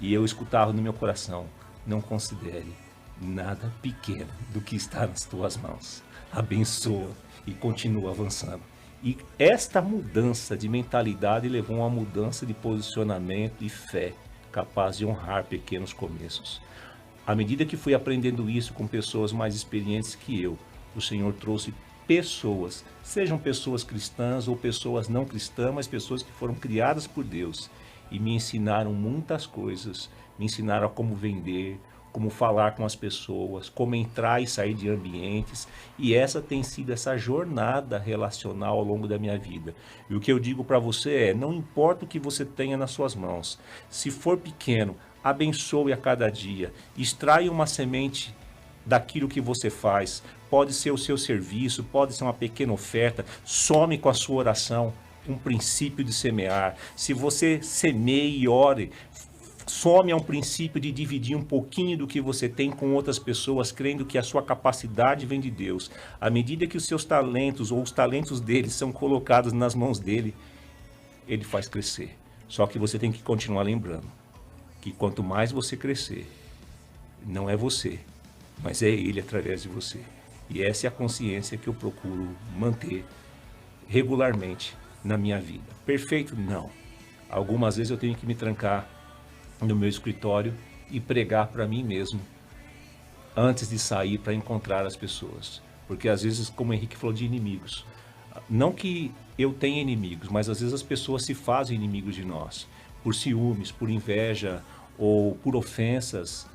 Speaker 6: E eu escutava no meu coração, não considere nada pequeno do que está nas tuas mãos. Abençoa e continua avançando. E esta mudança de mentalidade levou a uma mudança de posicionamento e fé, capaz de honrar pequenos começos. À medida que fui aprendendo isso com pessoas mais experientes que eu, o Senhor trouxe pessoas, sejam pessoas cristãs ou pessoas não cristãs, mas pessoas que foram criadas por Deus e me ensinaram muitas coisas, me ensinaram a como vender, como falar com as pessoas, como entrar e sair de ambientes, e essa tem sido essa jornada relacional ao longo da minha vida. E o que eu digo para você é, não importa o que você tenha nas suas mãos, se for pequeno, abençoe a cada dia, extraia uma semente daquilo que você faz, pode ser o seu serviço, pode ser uma pequena oferta, some com a sua oração, um princípio de semear. Se você semeia e ore, some a um princípio de dividir um pouquinho do que você tem com outras pessoas, crendo que a sua capacidade vem de Deus. À medida que os seus talentos ou os talentos dele são colocados nas mãos dele, ele faz crescer. Só que você tem que continuar lembrando que quanto mais você crescer, não é você, mas é ele através de você. E essa é a consciência que eu procuro manter regularmente na minha vida. Perfeito? Não. Algumas vezes eu tenho que me trancar no meu escritório e pregar para mim mesmo antes de sair para encontrar as pessoas. Porque às vezes, como o Henrique falou, de inimigos. Não que eu tenha inimigos, mas às vezes as pessoas se fazem inimigos de nós. Por ciúmes, por inveja ou por ofensas.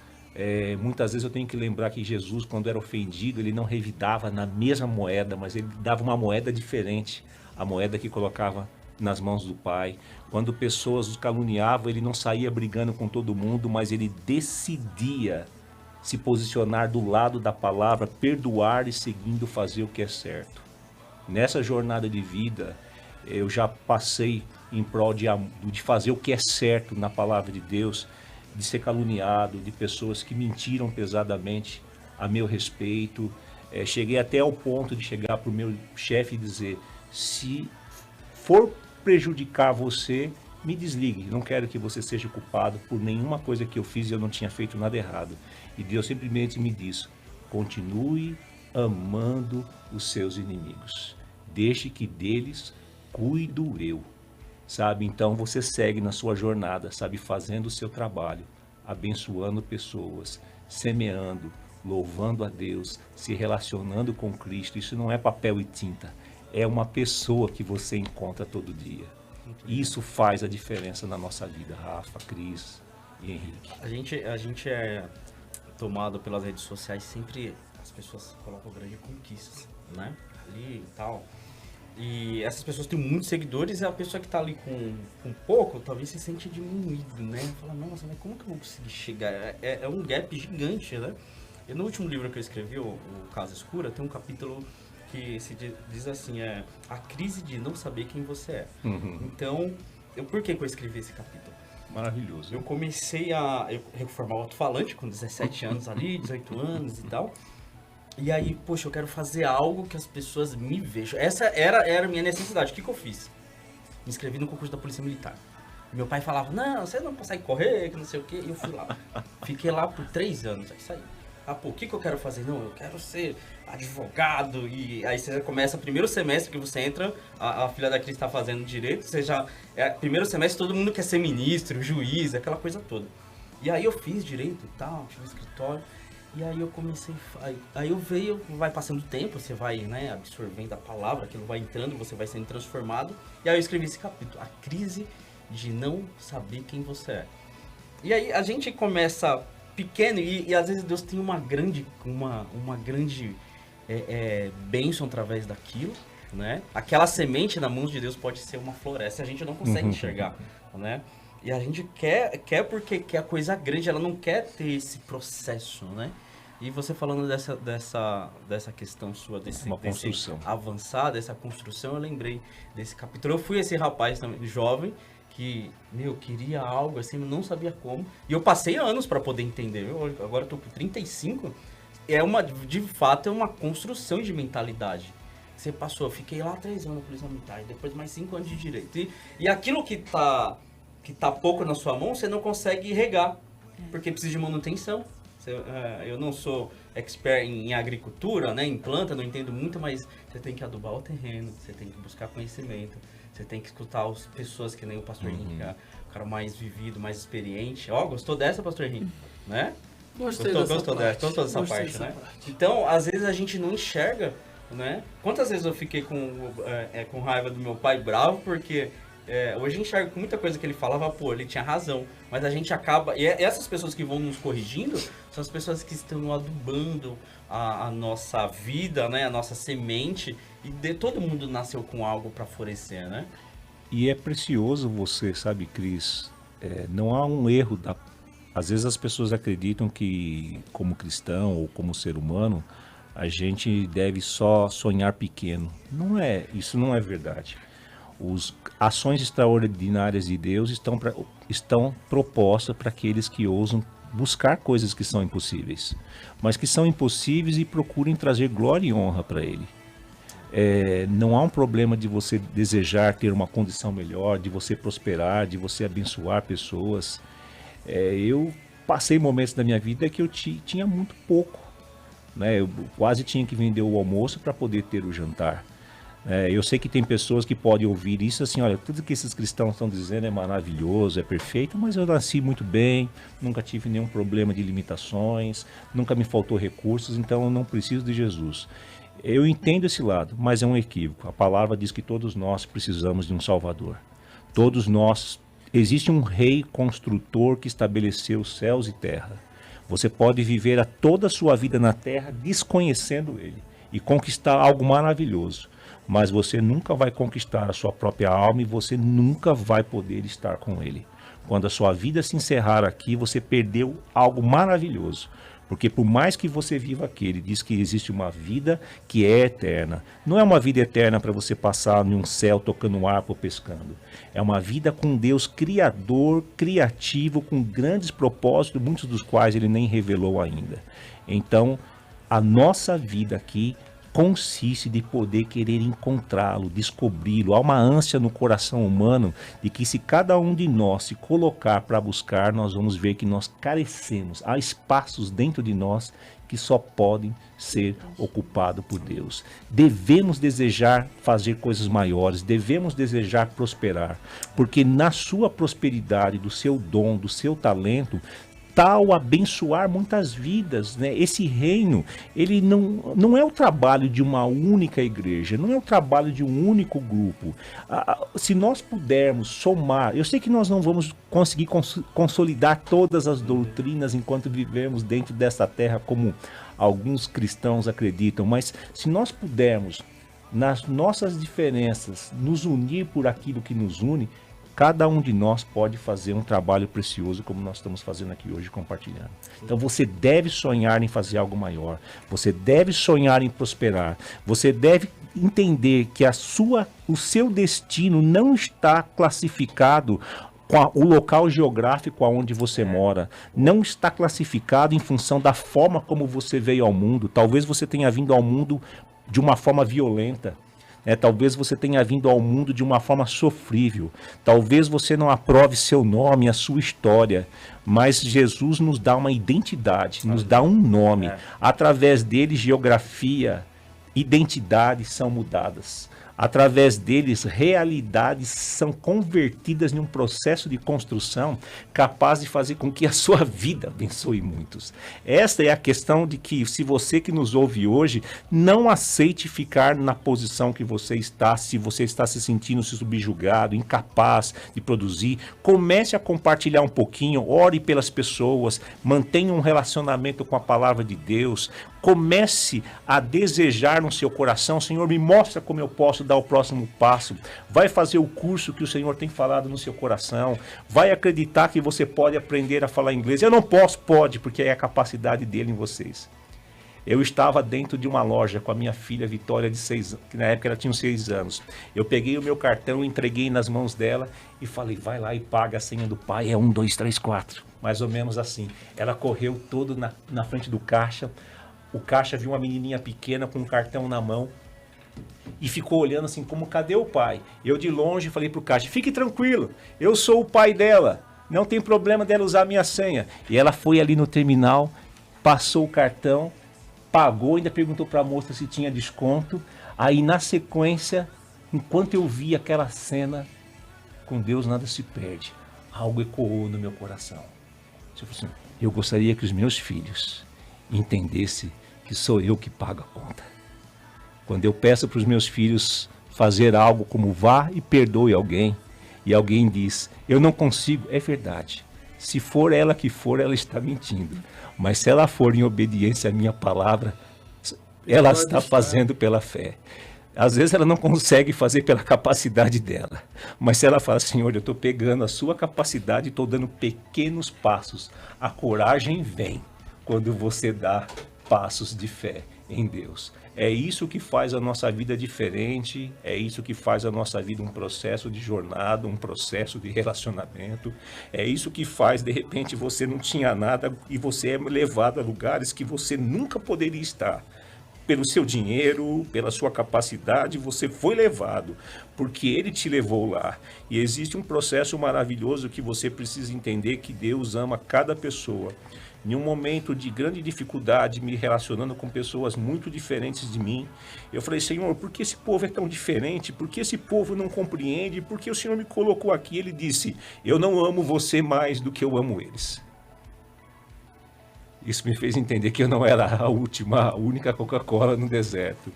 Speaker 6: Muitas vezes eu tenho que lembrar que Jesus, quando era ofendido, ele não revidava na mesma moeda, mas ele dava uma moeda diferente. A moeda que colocava nas mãos do Pai. Quando pessoas os caluniavam, ele não saía brigando com todo mundo, mas ele decidia se posicionar do lado da palavra, perdoar e seguindo fazer o que é certo. Nessa jornada de vida, eu já passei em prol de fazer o que é certo na palavra de Deus, de ser caluniado, de pessoas que mentiram pesadamente a meu respeito. Cheguei até ao ponto de chegar para o meu chefe e dizer, se for prejudicar você, me desligue. Não quero que você seja culpado por nenhuma coisa que eu fiz e eu não tinha feito nada errado. E Deus simplesmente me disse, continue amando os seus inimigos. Deixe que deles cuido eu. Sabe? Então você segue na sua jornada, sabe? Fazendo o seu trabalho, abençoando pessoas, semeando, louvando a Deus, se relacionando com Cristo. Isso não é papel e tinta. É uma pessoa que você encontra todo dia. Isso faz a diferença na nossa vida, Rafa, Cris e Henrique.
Speaker 3: A gente é tomado pelas redes sociais, sempre as pessoas colocam grandes conquistas, né? Ali e tal. E essas pessoas têm muitos seguidores e a pessoa que tá ali com pouco, talvez se sente diminuído, né? Fala, nossa, mas como que eu vou conseguir chegar? É um gap gigante, né? E no último livro que eu escrevi, o Casa Escura, tem um capítulo que se diz assim, a crise de não saber quem você é.
Speaker 6: Uhum.
Speaker 3: Então, por que eu escrevi esse capítulo?
Speaker 6: Maravilhoso.
Speaker 3: Eu comecei eu reformar o alto-falante com 17 anos ali, 18 anos e tal. E aí, poxa, eu quero fazer algo que as pessoas me vejam. Essa era a minha necessidade. O que eu fiz? Me inscrevi no concurso da Polícia Militar. Meu pai falava, não, você não consegue correr, que não sei o quê. E eu fui lá. Fiquei lá por 3 anos, aí saí. O que eu quero fazer? Não, eu quero ser advogado. E aí você começa, primeiro semestre que você entra, a filha da Cris está fazendo direito, você já... primeiro semestre todo mundo quer ser ministro, juiz, aquela coisa toda. E aí eu fiz direito e tal, tive um escritório. E aí eu comecei, aí eu veio, vai passando o tempo, você vai, né, absorvendo a palavra, aquilo vai entrando, você vai sendo transformado. E aí eu escrevi esse capítulo, a crise de não saber quem você é. E aí a gente começa pequeno e às vezes Deus tem uma grande bênção através daquilo, né? Aquela semente na mão de Deus pode ser uma floresta, a gente não consegue enxergar, né? E a gente quer porque quer coisa grande, ela não quer ter esse processo, né? E você falando dessa questão sua,
Speaker 6: Uma construção.
Speaker 3: avançar, dessa construção, eu lembrei desse capítulo. Eu fui esse rapaz também, jovem, que, queria algo assim, não sabia como. E eu passei anos para poder entender. Agora eu tô com 35. De fato, é uma construção de mentalidade. Você passou, eu fiquei lá 3 anos na polícia militar, depois mais 5 anos de direito. E aquilo que tá pouco na sua mão, você não consegue regar, porque precisa de manutenção. Eu não sou expert em agricultura, né, em planta, não entendo muito, mas você tem que adubar o terreno, você tem que buscar conhecimento, você tem que escutar as pessoas que nem o pastor Henrique, o cara mais vivido, mais experiente. Gostou dessa, pastor Henrique? Né?
Speaker 4: Gostou
Speaker 3: dessa parte, né? Então, às vezes a gente não enxerga, né? Quantas vezes eu fiquei com raiva do meu pai bravo, porque hoje eu enxergo com muita coisa que ele falava, ele tinha razão. Mas a gente acaba... E essas pessoas que vão nos corrigindo são as pessoas que estão adubando a nossa vida, né? A nossa semente. E todo mundo nasceu com algo para florescer, né?
Speaker 6: E é precioso você, sabe, Cris, não há um erro. Às vezes as pessoas acreditam que, como cristão ou como ser humano, a gente deve só sonhar pequeno. Isso não é verdade. As ações extraordinárias de Deus estão propostas para aqueles que ousam buscar coisas que são impossíveis, mas que são impossíveis e procurem trazer glória e honra para Ele. Não há um problema de você desejar ter uma condição melhor, de você prosperar, de você abençoar pessoas. Eu passei momentos da minha vida que eu tinha muito pouco, né? Eu quase tinha que vender o almoço para poder ter o jantar. Eu sei que tem pessoas que podem ouvir isso assim, olha, tudo que esses cristãos estão dizendo é maravilhoso, é perfeito, mas eu nasci muito bem, nunca tive nenhum problema de limitações, nunca me faltou recursos, então eu não preciso de Jesus. Eu entendo esse lado, mas é um equívoco. A palavra diz que todos nós precisamos de um Salvador. Todos nós, existe um rei construtor que estabeleceu céus e terra. Você pode viver toda a sua vida na terra desconhecendo ele e conquistar algo maravilhoso. Mas você nunca vai conquistar a sua própria alma e você nunca vai poder estar com ele. Quando a sua vida se encerrar aqui, você perdeu algo maravilhoso. Porque por mais que você viva aqui, ele diz que existe uma vida que é eterna. Não é uma vida eterna para você passar em um céu tocando harpa ou pescando. É uma vida com Deus criador, criativo, com grandes propósitos, muitos dos quais ele nem revelou ainda. Então, a nossa vida aqui consiste de poder querer encontrá-lo, descobri-lo. Há uma ânsia no coração humano de que se cada um de nós se colocar para buscar, nós vamos ver que nós carecemos. Há espaços dentro de nós que só podem ser ocupados por Deus. Devemos desejar fazer coisas maiores, devemos desejar prosperar, porque na sua prosperidade, do seu dom, do seu talento, tal abençoar muitas vidas, né? Esse reino, ele não é o trabalho de uma única igreja, não é o trabalho de um único grupo. Se nós pudermos somar, eu sei que nós não vamos conseguir consolidar todas as doutrinas enquanto vivemos dentro dessa terra, como alguns cristãos acreditam, mas se nós pudermos, nas nossas diferenças, nos unir por aquilo que nos une, cada um de nós pode fazer um trabalho precioso como nós estamos fazendo aqui hoje, compartilhando. Então você deve sonhar em fazer algo maior. Você deve sonhar em prosperar. Você deve entender que o seu destino não está classificado com o local geográfico aonde você mora. Não está classificado em função da forma como você veio ao mundo. Talvez você tenha vindo ao mundo de uma forma violenta. Talvez você tenha vindo ao mundo de uma forma sofrível. Talvez você não aprove seu nome, a sua história. Mas Jesus nos dá uma identidade, nos dá um nome. Através dele, geografia, identidade são mudadas. Através deles, realidades são convertidas em um processo de construção capaz de fazer com que a sua vida abençoe muitos. Esta é a questão de que, se você que nos ouve hoje, não aceite ficar na posição que você está, se você está se sentindo subjugado, incapaz de produzir, comece a compartilhar um pouquinho, ore pelas pessoas, mantenha um relacionamento com a palavra de Deus, comece a desejar no seu coração, Senhor, me mostra como eu posso dar o próximo passo. Vai fazer o curso que o Senhor tem falado no seu coração. Vai acreditar que você pode aprender a falar inglês. Eu não posso, pode, porque é a capacidade dele em vocês. Eu estava dentro de uma loja com a minha filha Vitória, que na época ela tinha uns 6 anos. Eu peguei o meu cartão, entreguei nas mãos dela e falei, vai lá e paga a senha do pai, é 1, 2, 3, 4. Mais ou menos assim. Ela correu todo na frente do caixa. O caixa viu uma menininha pequena com um cartão na mão e ficou olhando assim, como, cadê o pai? Eu de longe falei pro caixa, fique tranquilo, eu sou o pai dela, não tem problema dela usar a minha senha. E ela foi ali no terminal, passou o cartão, pagou, ainda perguntou para a moça se tinha desconto. Aí na sequência, enquanto eu vi aquela cena, com Deus nada se perde, algo ecoou no meu coração. Eu gostaria que os meus filhos entendessem que sou eu que pago a conta. Quando eu peço para os meus filhos fazer algo como vá e perdoe alguém, e alguém diz, eu não consigo, é verdade. Se for ela que for, ela está mentindo. Mas se ela for em obediência à minha palavra, ela está fazendo pela fé. Às vezes ela não consegue fazer pela capacidade dela. Mas se ela fala, Senhor, eu estou pegando a sua capacidade e estou dando pequenos passos. A coragem vem quando você dá passos de fé em Deus. É isso que faz a nossa vida diferente, é isso que faz a nossa vida um processo de jornada, um processo de relacionamento. É isso que faz, de repente, você não tinha nada e você é levado a lugares que você nunca poderia estar. Pelo seu dinheiro, pela sua capacidade, você foi levado, porque Ele te levou lá. E existe um processo maravilhoso que você precisa entender, que Deus ama cada pessoa. Em um momento de grande dificuldade, me relacionando com pessoas muito diferentes de mim, eu falei, Senhor, por que esse povo é tão diferente? Por que esse povo não compreende? Por que o Senhor me colocou aqui? Ele disse, eu não amo você mais do que eu amo eles. Isso me fez entender que eu não era a única Coca-Cola no deserto.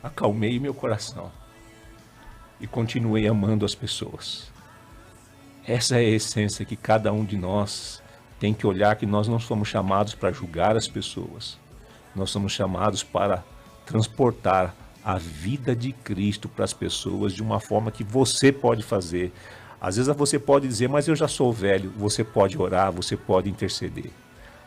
Speaker 6: Acalmei meu coração e continuei amando as pessoas. Essa é a essência que cada um de nós tem que olhar, que nós não somos chamados para julgar as pessoas. Nós somos chamados para transportar a vida de Cristo para as pessoas de uma forma que você pode fazer. Às vezes você pode dizer, mas eu já sou velho. Você pode orar, você pode interceder.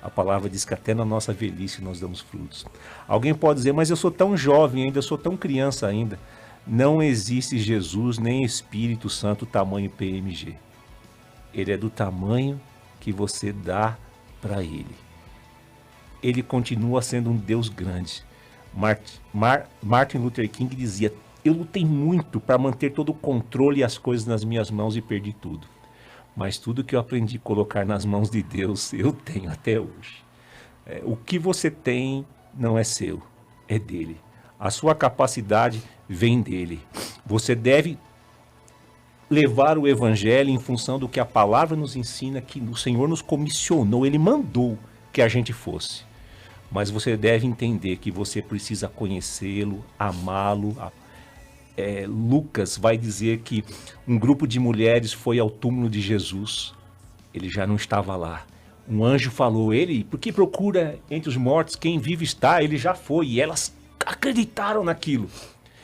Speaker 6: A palavra diz que até na nossa velhice nós damos frutos. Alguém pode dizer, mas eu sou tão jovem ainda, eu sou tão criança ainda. Não existe Jesus nem Espírito Santo tamanho PMG. Ele é do tamanho que você dá para Ele. Ele continua sendo um Deus grande. Martin Luther King dizia, eu lutei muito para manter todo o controle e as coisas nas minhas mãos e perdi tudo. Mas tudo que eu aprendi a colocar nas mãos de Deus, eu tenho até hoje. O que você tem não é seu, é dele. A sua capacidade vem dele. Você deve levar o evangelho em função do que a palavra nos ensina, que o Senhor nos comissionou, Ele mandou que a gente fosse. Mas você deve entender que você precisa conhecê-lo, amá-lo. Lucas vai dizer que um grupo de mulheres foi ao túmulo de Jesus. Ele já não estava lá. Um anjo falou, por que procura entre os mortos quem vive está? Ele já foi. E elas acreditaram naquilo.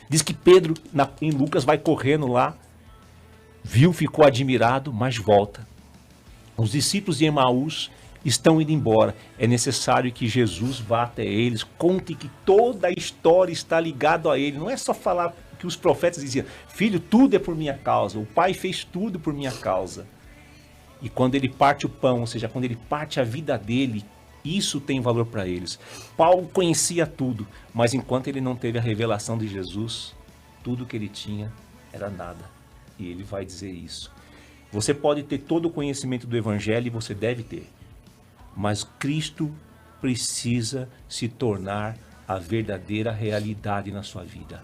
Speaker 6: Diz que Pedro, em Lucas, vai correndo lá, viu, ficou admirado, mas volta. Os discípulos de Emaús estão indo embora. É necessário que Jesus vá até eles, conte que toda a história está ligada a ele. Não é só falar que os profetas diziam, filho, tudo é por minha causa. O pai fez tudo por minha causa. E quando ele parte o pão, ou seja, quando ele parte a vida dele, isso tem valor para eles. Paulo conhecia tudo, mas enquanto ele não teve a revelação de Jesus, tudo que ele tinha era nada. E ele vai dizer isso. Você pode ter todo o conhecimento do evangelho e você deve ter. Mas Cristo precisa se tornar a verdadeira realidade na sua vida.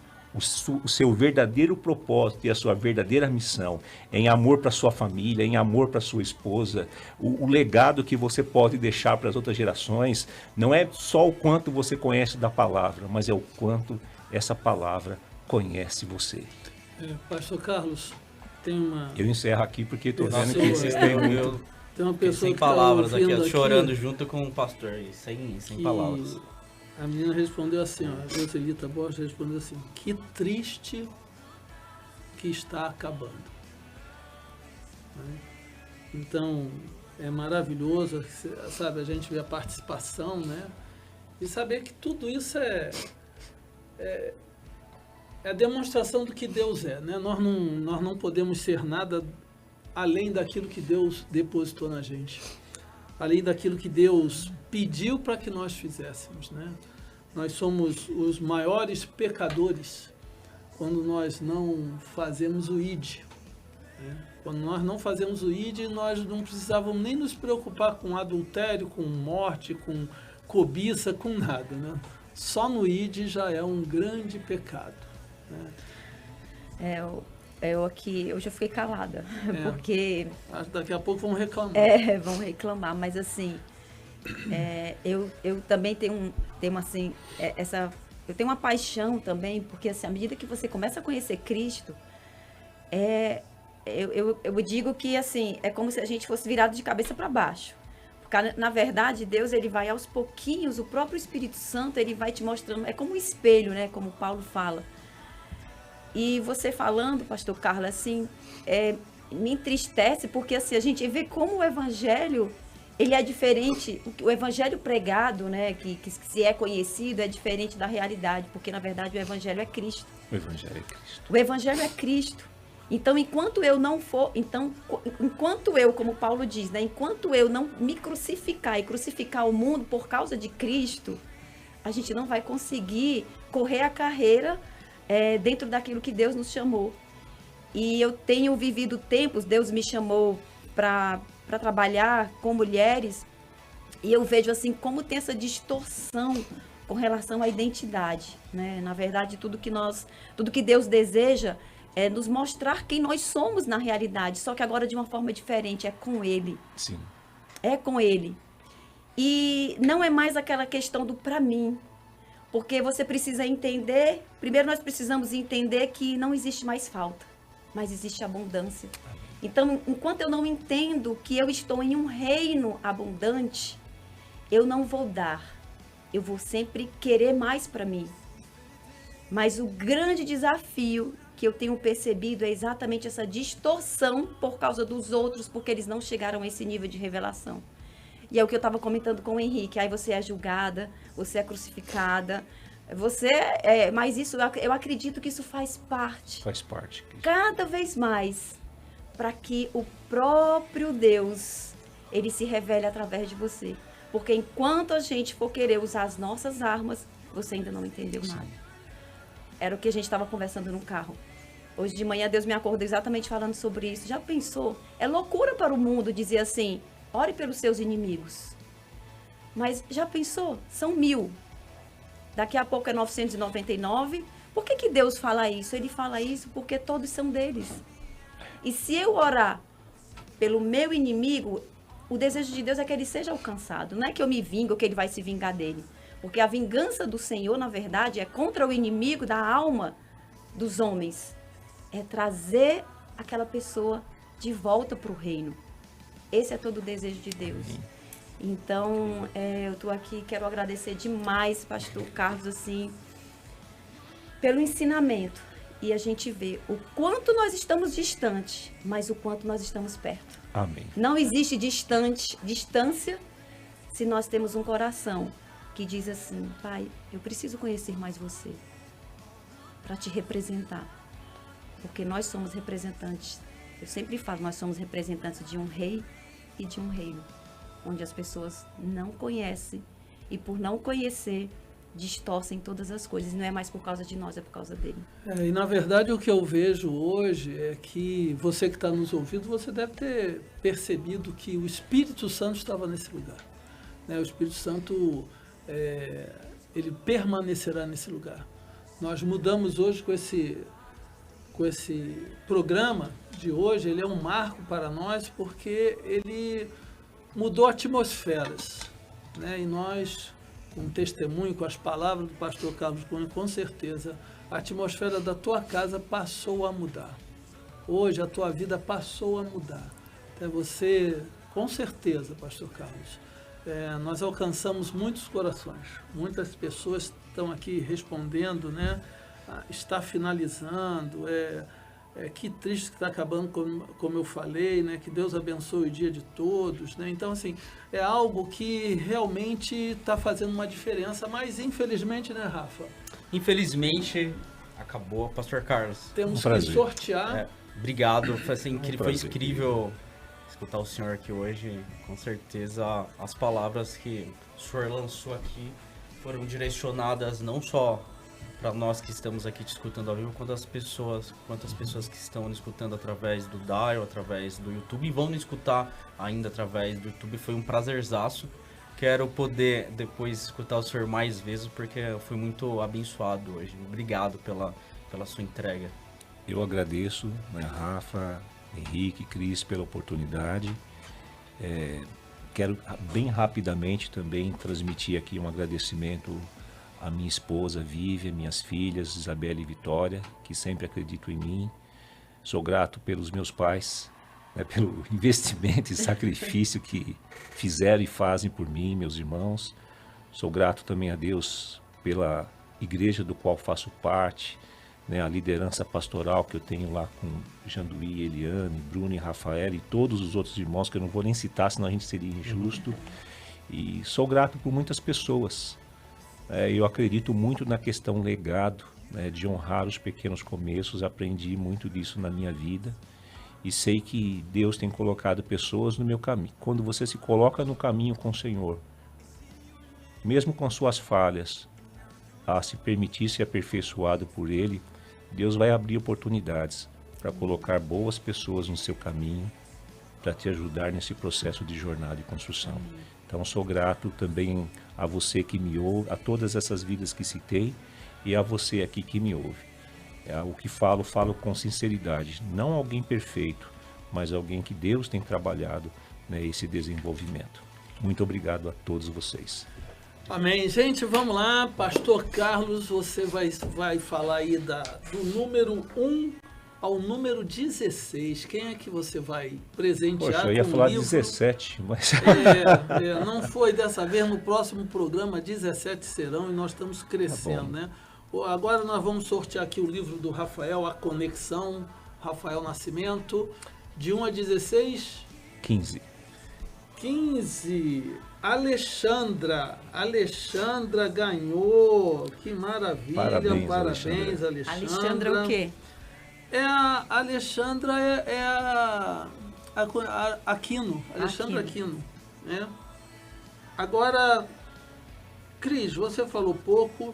Speaker 6: O seu verdadeiro propósito e a sua verdadeira missão, em amor para sua família, em amor para sua esposa, o legado que você pode deixar para as outras gerações, não é só o quanto você conhece da palavra, mas é o quanto essa palavra conhece você.
Speaker 4: Pastor Carlos, tem uma...
Speaker 6: Eu encerro aqui porque estou vendo que
Speaker 4: Pessoa,
Speaker 6: vocês têm muito...
Speaker 4: Tem uma pessoa
Speaker 3: sem
Speaker 4: que
Speaker 3: palavras
Speaker 4: tá
Speaker 3: aqui,
Speaker 4: ouvindo
Speaker 3: ó, chorando junto com o pastor, sem
Speaker 4: que
Speaker 3: palavras.
Speaker 4: A menina respondeu assim, ó, a Joselita Borges respondeu assim, que triste que está acabando. Né? Então, é maravilhoso, sabe, a gente vê a participação, né? E saber que tudo isso é a demonstração do que Deus é, né? Nós não podemos ser nada além daquilo que Deus depositou na gente, além daquilo que Deus pediu para que nós fizéssemos, né? Nós somos os maiores pecadores quando nós não fazemos o ID, né? Quando nós não fazemos o ID, nós não precisávamos nem nos preocupar com adultério, com morte, com cobiça, com nada, né? Só no ID já é um grande pecado, né?
Speaker 5: Eu aqui, hoje eu fiquei calada, porque...
Speaker 4: Acho que daqui a pouco vão reclamar.
Speaker 5: Vão reclamar, mas assim, eu também tenho assim, eu tenho uma paixão também, porque assim, à medida que você começa a conhecer Cristo, eu digo que assim, é como se a gente fosse virado de cabeça para baixo. Porque, na verdade, Deus, ele vai aos pouquinhos, o próprio Espírito Santo, ele vai te mostrando, é como um espelho, né, como Paulo fala. E você falando, pastor Carlos, assim, me entristece, porque assim, a gente vê como o evangelho, ele é diferente, o evangelho pregado, né, que se é conhecido, é diferente da realidade, porque na verdade o evangelho é Cristo.
Speaker 6: O evangelho é Cristo.
Speaker 5: O evangelho é Cristo. Então, enquanto eu, como Paulo diz, né, enquanto eu não me crucificar e crucificar o mundo por causa de Cristo, a gente não vai conseguir correr a carreira dentro daquilo que Deus nos chamou. E eu tenho vivido tempos, Deus me chamou para trabalhar com mulheres, e eu vejo assim como tem essa distorção com relação à identidade, né? Na verdade, tudo que Deus deseja é nos mostrar quem nós somos na realidade, só que agora de uma forma diferente, é com Ele.
Speaker 6: Sim.
Speaker 5: É com Ele. E não é mais aquela questão do para mim, porque você precisa entender, primeiro nós precisamos entender que não existe mais falta, mas existe abundância. Então, enquanto eu não entendo que eu estou em um reino abundante, eu não vou dar, eu vou sempre querer mais para mim. Mas o grande desafio que eu tenho percebido é exatamente essa distorção por causa dos outros, porque eles não chegaram a esse nível de revelação. E é o que eu estava comentando com o Henrique, aí você é julgada, você é crucificada, mas isso, eu acredito que isso faz parte.
Speaker 6: Faz parte.
Speaker 5: Cada vez mais, para que o próprio Deus, ele se revele através de você. Porque enquanto a gente for querer usar as nossas armas, você ainda não entendeu nada. Era o que a gente estava conversando no carro. Hoje de manhã Deus me acordou exatamente falando sobre isso. Já pensou? É loucura para o mundo dizer assim, ore pelos seus inimigos. Mas já pensou? São 1000. Daqui a pouco é 999. Por que Deus fala isso? Ele fala isso porque todos são deles. E se eu orar pelo meu inimigo, o desejo de Deus é que ele seja alcançado. Não é que eu me vingue ou que ele vai se vingar dele. Porque a vingança do Senhor, na verdade, é contra o inimigo da alma dos homens. É trazer aquela pessoa de volta para o reino. Esse é todo o desejo de Deus. Então, eu estou aqui, quero agradecer demais, pastor Carlos, assim, pelo ensinamento. E a gente vê o quanto nós estamos distantes, mas o quanto nós estamos perto.
Speaker 6: Amém.
Speaker 5: Não existe distância se nós temos um coração que diz assim, Pai, eu preciso conhecer mais você para te representar. Porque nós somos representantes, eu sempre falo, nós somos representantes de um rei e de um reino, onde as pessoas não conhecem e por não conhecer, distorcem todas as coisas. Não é mais por causa de nós, é por causa dele.
Speaker 4: E na verdade o que eu vejo hoje é que você que está nos ouvindo, você deve ter percebido que o Espírito Santo estava nesse lugar. O Espírito Santo, ele permanecerá nesse lugar. Nós mudamos hoje com esse programa de hoje, ele é um marco para nós porque ele mudou atmosferas, né? E nós, com testemunho, com as palavras do pastor Carlos Cunha, com certeza, a atmosfera da tua casa passou a mudar. Hoje a tua vida passou a mudar. Até você, com certeza, pastor Carlos, nós alcançamos muitos corações. Muitas pessoas estão aqui respondendo, né? Está finalizando, Que triste que está acabando, como eu falei, né? Que Deus abençoe o dia de todos, né? Então, assim, é algo que realmente está fazendo uma diferença, mas infelizmente, né, Rafa?
Speaker 3: Infelizmente, acabou. Pastor Carlos.
Speaker 4: Temos que sortear.
Speaker 3: Obrigado, foi incrível escutar o senhor aqui hoje. Com certeza, as palavras que o senhor lançou aqui foram direcionadas não só para nós que estamos aqui te escutando ao vivo, quantas pessoas que estão nos escutando através do Dial, através do YouTube, e vão nos escutar ainda através do YouTube. Foi um prazerzaço. Quero poder depois escutar o senhor mais vezes, porque eu fui muito abençoado hoje. Obrigado pela sua entrega.
Speaker 6: Eu agradeço, né, Rafa, Henrique, Cris, pela oportunidade. Quero bem rapidamente também transmitir aqui um agradecimento à minha esposa, Vivian, minhas filhas, Isabela e Vitória, que sempre acreditam em mim. Sou grato pelos meus pais, né, pelo investimento e sacrifício que fizeram e fazem por mim, meus irmãos. Sou grato também a Deus pela igreja do qual faço parte, né, a liderança pastoral que eu tenho lá com Janduí, Eliane, Bruno e Rafael e todos os outros irmãos que eu não vou nem citar, senão a gente seria injusto. E sou grato por muitas pessoas. Eu acredito muito na questão legado, né, de honrar os pequenos começos. Aprendi muito disso na minha vida e sei que Deus tem colocado pessoas no meu caminho. Quando você se coloca no caminho com o Senhor, mesmo com suas falhas, a se permitir ser aperfeiçoado por Ele, Deus vai abrir oportunidades para colocar boas pessoas no seu caminho, para te ajudar nesse processo de jornada e construção. Então, sou grato também a você que me ouve, a todas essas vidas que citei e a você aqui que me ouve. O que falo com sinceridade. Não alguém perfeito, mas alguém que Deus tem trabalhado, né, esse desenvolvimento. Muito obrigado a todos vocês.
Speaker 4: Amém. Gente, vamos lá. Pastor Carlos, você vai falar aí do número 1 ao número 16. Quem é que você vai presentear?
Speaker 6: Poxa, eu ia falar 17, mas...
Speaker 4: não foi dessa vez. No próximo programa, 17 serão e nós estamos crescendo, né? Agora nós vamos sortear aqui o livro do Rafael, A Conexão, Rafael Nascimento, de 1 a 16?
Speaker 6: 15.
Speaker 4: Alexandra ganhou, que maravilha, parabéns Alexandra.
Speaker 5: Alexandra o quê?
Speaker 4: A Alexandra Aquino, Alexandra Aquino, né? Agora, Cris, você falou pouco.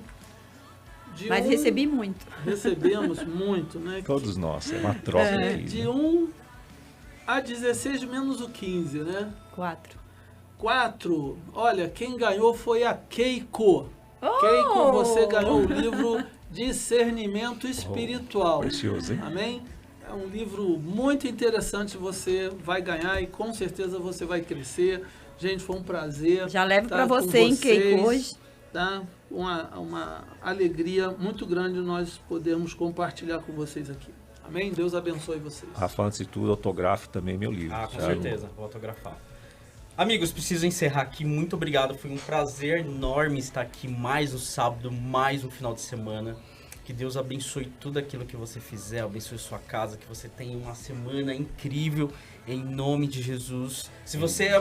Speaker 5: Mas recebi muito.
Speaker 4: Recebemos muito, né?
Speaker 6: Todos nós, é uma troca aqui.
Speaker 4: De 1 a 16 menos o 15, né? 4. Olha, quem ganhou foi a Keiko. Keiko, você ganhou o livro Discernimento Espiritual.
Speaker 6: Precioso, hein?
Speaker 4: Amém? É um livro muito interessante, você vai ganhar e com certeza você vai crescer. Gente, foi um prazer.
Speaker 5: Já levo para você, hein, Keiko, hoje.
Speaker 4: Tá? Uma alegria muito grande nós podermos compartilhar com vocês aqui. Amém? Deus abençoe vocês.
Speaker 6: Rafa, antes de tudo, autografe também meu livro.
Speaker 3: Com certeza, vou autografar. Amigos, preciso encerrar aqui. Muito obrigado. Foi um prazer enorme estar aqui mais um sábado, mais um final de semana. Que Deus abençoe tudo aquilo que você fizer, abençoe sua casa, que você tenha uma semana incrível, em nome de Jesus. Se você,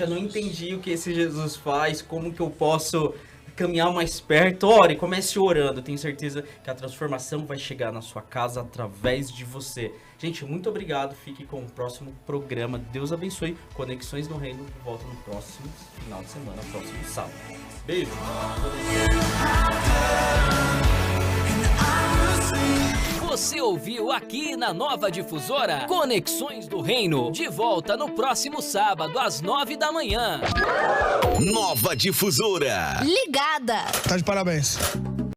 Speaker 3: não entendi o que esse Jesus faz, como que eu posso caminhar mais perto, ore, comece orando. Tenho certeza que a transformação vai chegar na sua casa através de você. Gente, muito obrigado. Fique com o próximo programa. Deus abençoe. Conexões no Reino volta no próximo final de semana, próximo sábado. Beijo.
Speaker 2: Você ouviu aqui na Nova Difusora Conexões do Reino. De volta no próximo sábado às 9 da manhã.
Speaker 1: Nova Difusora.
Speaker 7: Ligada.
Speaker 8: Tá de parabéns.